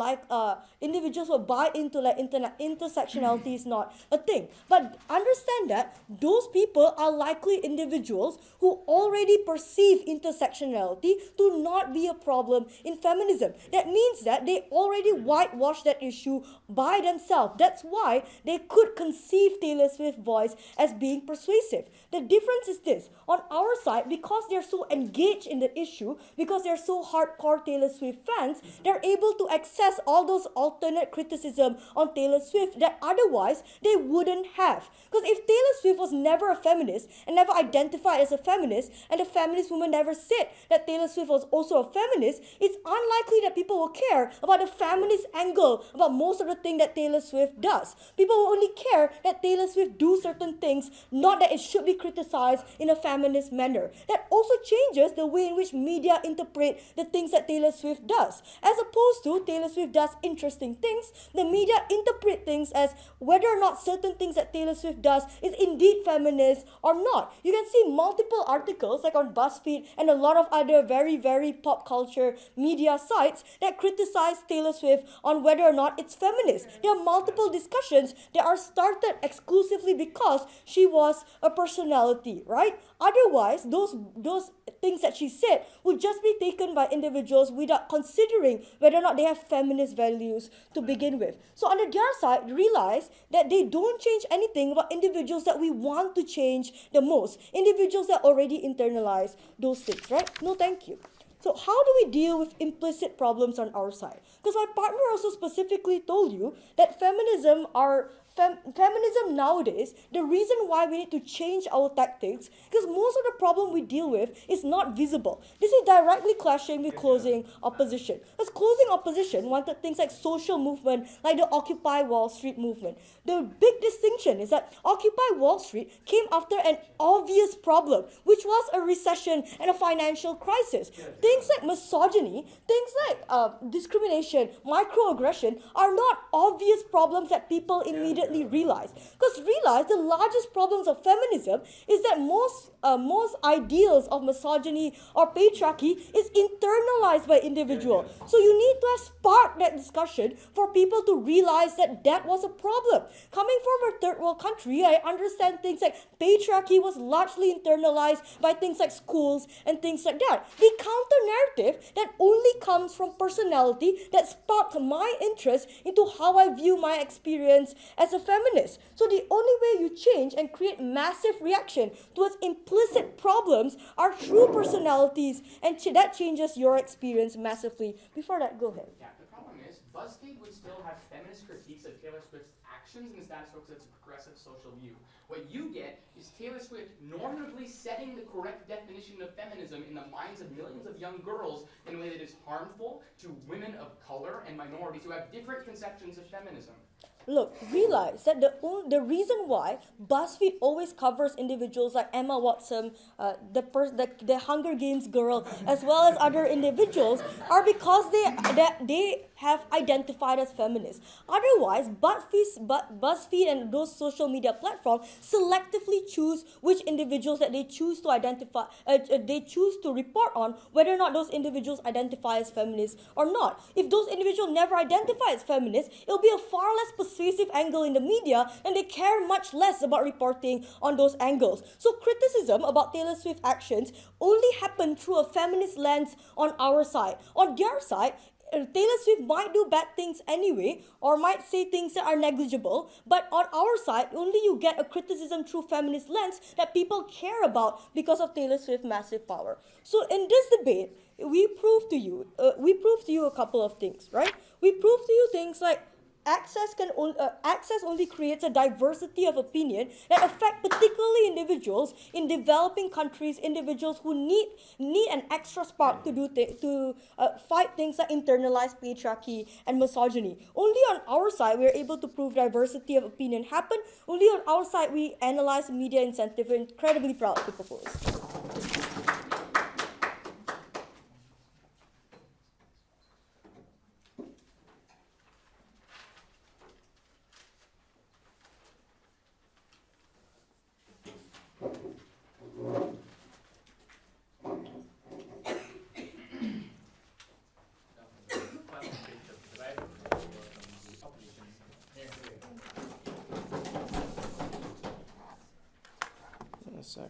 individuals who buy into intersectionality is not a thing. But understand that those people are likely individuals who already perceive intersectionality to not be a problem in feminism. That means that they already whitewash that issue by themselves. That's why they could conceive Taylor Swift's voice as being persuasive. The difference is this: on our side, because they're so engaged in the issue, because they're so hardcore Taylor Swift fans, they're able to access all those alternate criticism on Taylor Swift that otherwise they wouldn't have. Because if Taylor Swift was never a feminist and never identified as a feminist, and the feminist woman never said that Taylor Swift was also a feminist, it's unlikely that people will care about the feminist angle about most of the things that Taylor Swift does. People will only care that Taylor Swift do certain things, not that it should be criticized in a feminist manner. That also changes the way in which media interpret the things that Taylor Swift does. As opposed to Taylor Swift does interesting things, the media interpret things as whether or not certain things that Taylor Swift does is indeed feminist or not. You can see multiple articles like on BuzzFeed and a lot of other very, very pop culture media sites that criticize Taylor Swift on whether or not it's feminist. There are multiple discussions that are started exclusively because she was a personality, right? Otherwise, those things that she said would just be taken by individuals without considering whether or not they have feminist values to begin with. So on their side, realize that they don't change anything about individuals that we want to change the most. Individuals that already internalize those things, right? No, thank you. So how do we deal with implicit problems on our side? Because my partner also specifically told you that feminism feminism nowadays, the reason why we need to change our tactics, because most of the problem we deal with is not visible. This is directly clashing with closing opposition. Because closing opposition wanted things like social movement, like the Occupy Wall Street movement. The big distinction is that Occupy Wall Street came after an obvious problem, which was a recession and a financial crisis. Things like misogyny, things like discrimination, microaggression are not obvious problems that people immediately realize. Because realize the largest problems of feminism is that most ideals of misogyny or patriarchy is internalized by individual. So you need to have sparked that discussion for people to realize that that was a problem. Coming from a third world country, I understand things like patriarchy was largely internalized by things like schools and things like that. The counter-narrative that only comes from personality that sparked my interest into how I view my experience as a feminist. So the only way you change and create massive reaction towards implicit problems are through personalities, and that changes your experience massively. Before that, go ahead. Yeah, the problem is BuzzFeed would still have feminist critiques of Taylor Swift's actions in the status quo because it's a progressive social view. What you get is Taylor Swift normatively setting the correct definition of feminism in the minds of millions of young girls in a way that is harmful to women of color and minorities who have different conceptions of feminism. Look, realize that the reason why BuzzFeed always covers individuals like Emma Watson, the Hunger Games girl, as well as other individuals, are because they have identified as feminists. Otherwise, BuzzFeed and those social media platforms selectively choose which individuals that they choose to identify, they choose to report on, whether or not those individuals identify as feminists or not. If those individuals never identify as feminists, it'll be a far less persuasive angle in the media, and they care much less about reporting on those angles. So criticism about Taylor Swift's actions only happen through a feminist lens on our side. On their side, Taylor Swift might do bad things anyway, or might say things that are negligible, but on our side, only you get a criticism through feminist lens that people care about because of Taylor Swift's massive power. So in this debate, we prove to you a couple of things, right? We prove to you things like access only creates a diversity of opinion that affect particularly individuals in developing countries, individuals who need an extra spark to fight things like internalized patriarchy and misogyny. Only on our side we are able to prove diversity of opinion happen. Only on our side we analyze media incentive. We're incredibly proud to propose. A sec.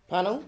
Panel,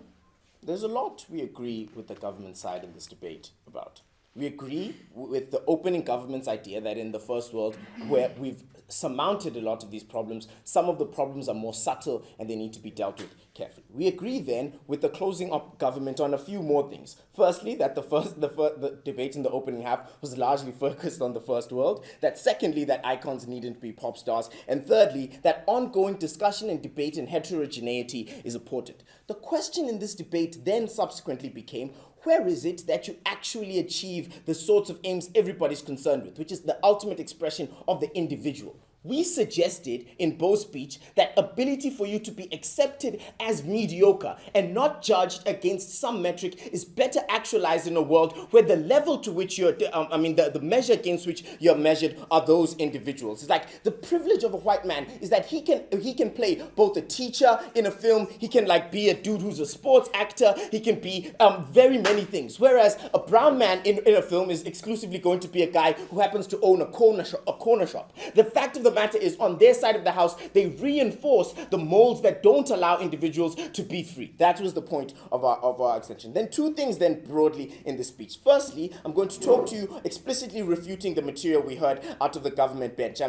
there's a lot we agree with the government side in this debate about. We agree with the opening government's idea that in the first world, where we've surmounted a lot of these problems, some of the problems are more subtle and they need to be dealt with carefully. We agree then with the closing up government on a few more things. Firstly, that the debate in the opening half was largely focused on the first world. That secondly, that icons needn't be pop stars. And thirdly, that ongoing discussion and debate in heterogeneity is important. The question in this debate then subsequently became, where is it that you actually achieve the sorts of aims everybody's concerned with, which is the ultimate expression of the individual? We suggested in Bo's speech that ability for you to be accepted as mediocre and not judged against some metric is better actualized in a world where the level to which you're, the measure against which you're measured are those individuals. It's like the privilege of a white man is that he can play both a teacher in a film, he can be a dude who's a sports actor, he can be very many things. Whereas a brown man in a film is exclusively going to be a guy who happens to own a corner shop. The fact of the matter is, on their side of the house, they reinforce the molds that don't allow individuals to be free. That was the point of our extension. Then two things then broadly in the speech. Firstly, I'm going to talk to you explicitly refuting the material we heard out of the government bench.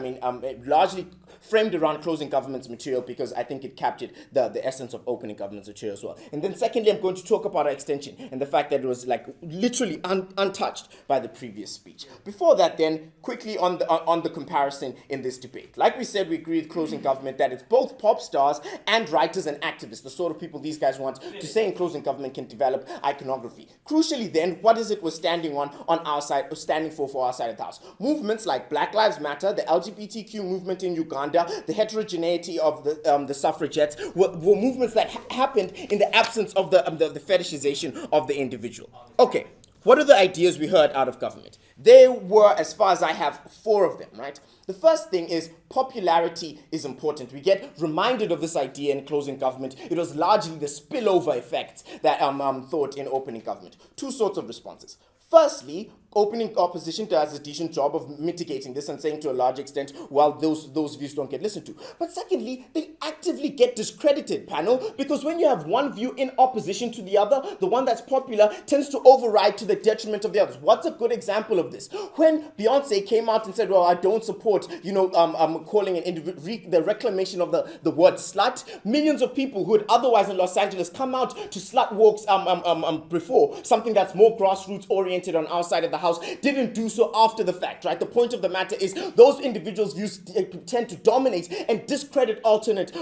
Largely framed around closing government's material because I think it captured the essence of opening government's material as well. And then secondly, I'm going to talk about our extension and the fact that it was like literally untouched by the previous speech. Before that then, quickly on the comparison in this debate. Like we said, we agree with closing government that it's both pop stars and writers and activists, the sort of people these guys want to say in closing government can develop iconography. Crucially then, what is it we're standing on our side, or standing for our side of the house? Movements like Black Lives Matter, the LGBTQ movement in Uganda, the heterogeneity of the suffragettes were movements that happened in the absence of the fetishization of the individual. Okay, what are the ideas we heard out of government? There were, as far as I have, 4 of them, right? The first thing is popularity is important. We get reminded of this idea in closing government. It was largely the spillover effects that thought in opening government. 2 sorts of responses. Firstly, opening opposition does a decent job of mitigating this and saying to a large extent, well, those views don't get listened to. But secondly, they actively get discredited, panel, because when you have one view in opposition to the other, the one that's popular tends to override to the detriment of the others. What's a good example of this? When Beyonce came out and said, well, I don't support, calling the reclamation of the word slut, millions of people who had otherwise in Los Angeles come out to slut walks before, something that's more grassroots oriented on our side of the house, didn't do so after the fact, right? The point of the matter is those individuals' views tend to dominate and discredit alternate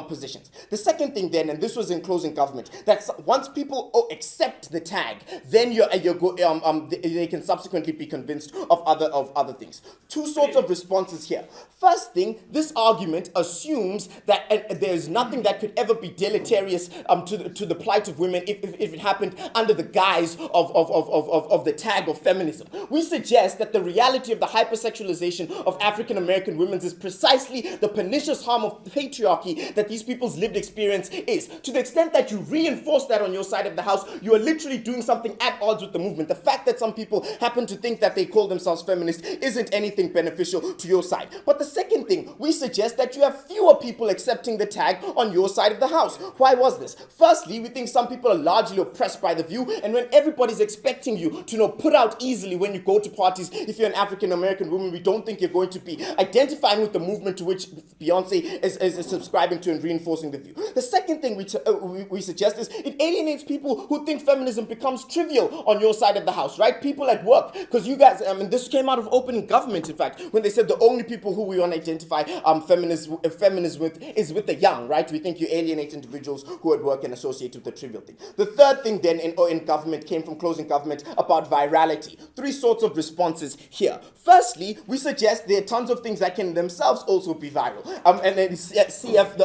positions. The second thing then, and this was in closing government, that once people accept the tag, then they can subsequently be convinced of other things. 2 sorts of responses here. First thing, this argument assumes that there is nothing that could ever be deleterious to the plight of women if it happened under the guise of the tag of feminism. We suggest that the reality of the hypersexualization of African American women is precisely the pernicious harm of patriarchy that these people's lived experience is. To the extent that you reinforce that on your side of the house, you are literally doing something at odds with the movement. The fact that some people happen to think that they call themselves feminists isn't anything beneficial to your side. But the second thing, we suggest that you have fewer people accepting the tag on your side of the house. Why was this? Firstly, we think some people are largely oppressed by the view, and when everybody's expecting you to put out easily when you go to parties, if you're an African American woman, we don't think you're going to be identifying with the movement to which Beyonce is subscribing to and reinforcing the view. The second thing we suggest is it alienates people who think feminism becomes trivial on your side of the house, right? People at work, because you guys, this came out of opening government, in fact, when they said the only people who we want to identify feminists with is with the young, right? We think you alienate individuals who at work and associate with the trivial thing. The third thing then in government came from closing government about virality. 3 sorts of responses here. Firstly, we suggest there are tons of things that can themselves also be viral. And then CF,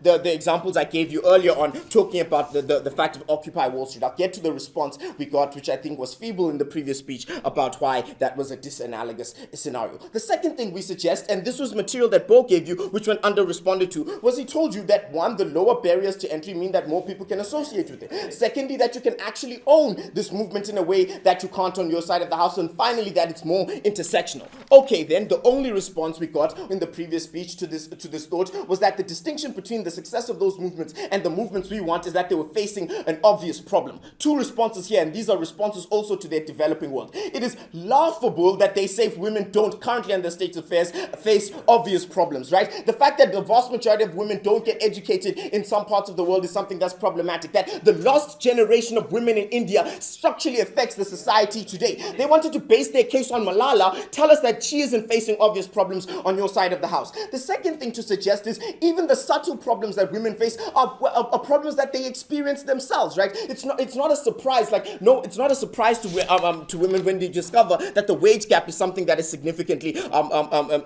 the examples I gave you earlier on, talking about the fact of Occupy Wall Street. I'll get to the response we got, which I think was feeble in the previous speech, about why that was a disanalogous scenario. The second thing we suggest, and this was material that Bo gave you, which went under-responded to, was he told you that 1, the lower barriers to entry mean that more people can associate with it. Secondly, that you can actually own this movement in a way that you can't on your side of the house. And finally, that it's more intersectional. Okay, then, the only response we got in the previous speech to this thought was that the distinction between the success of those movements and the movements we want is that they were facing an obvious problem. 2 responses here, and these are responses also to their developing world. It is laughable that they say women don't currently in the state of affairs face obvious problems, right? The fact that the vast majority of women don't get educated in some parts of the world is something that's problematic. That the lost generation of women in India structurally affects the society today. They wanted to base their case on Malala. Tell us that she isn't facing obvious problems on your side of the house. The second thing to suggest is even the subtle problems that women face are problems that they experience themselves, right? It's not a surprise. It's not a surprise to women when they discover that the wage gap is something that is significantly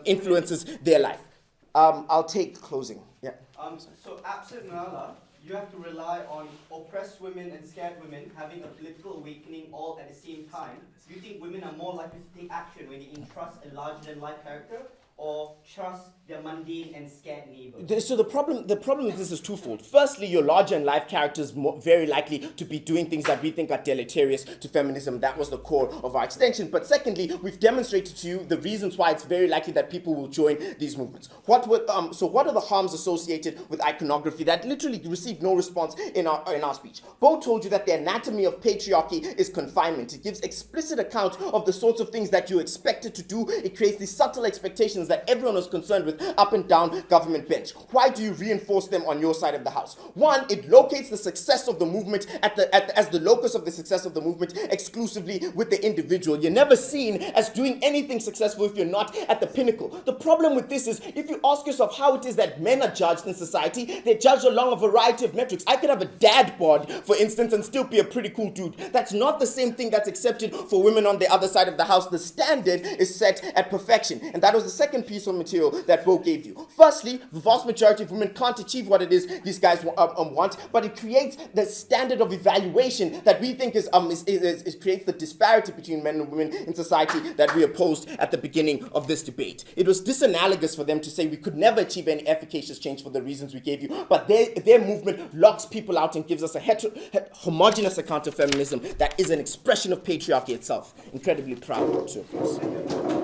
influences their life. I'll take closing. Yeah. So absent Malala, you have to rely on oppressed women and scared women having a political awakening all at the same time. Do you think women are more likely to take action when they entrust a larger-than-life character, or trust their mundane and scared neighbors? So the problem with this is twofold. Firstly, your larger-in-life character is very likely to be doing things that we think are deleterious to feminism. That was the core of our extension. But secondly, we've demonstrated to you the reasons why it's very likely that people will join these movements. What are the harms associated with iconography that literally received no response in our speech? Bo told you that the anatomy of patriarchy is confinement. It gives explicit account of the sorts of things that you expect it to do. It creates these subtle expectations that everyone was concerned with up and down government bench. Why do you reinforce them on your side of the house? One, it locates the success of the movement as the locus of the success of the movement exclusively with the individual. You're never seen as doing anything successful if you're not at the pinnacle. The problem with this is, if you ask yourself how it is that men are judged in society, they're judged along a variety of metrics. I could have a dad bod, for instance, and still be a pretty cool dude. That's not the same thing that's accepted for women on the other side of the house. The standard is set at perfection. And that was the second piece of material that Bo gave you. Firstly, the vast majority of women can't achieve what it is these guys want, but it creates the standard of evaluation that we think creates the disparity between men and women in society that we opposed at the beginning of this debate. It was disanalogous for them to say we could never achieve any efficacious change for the reasons we gave you, but their movement locks people out and gives us a homogeneous account of feminism that is an expression of patriarchy itself. Incredibly proud to.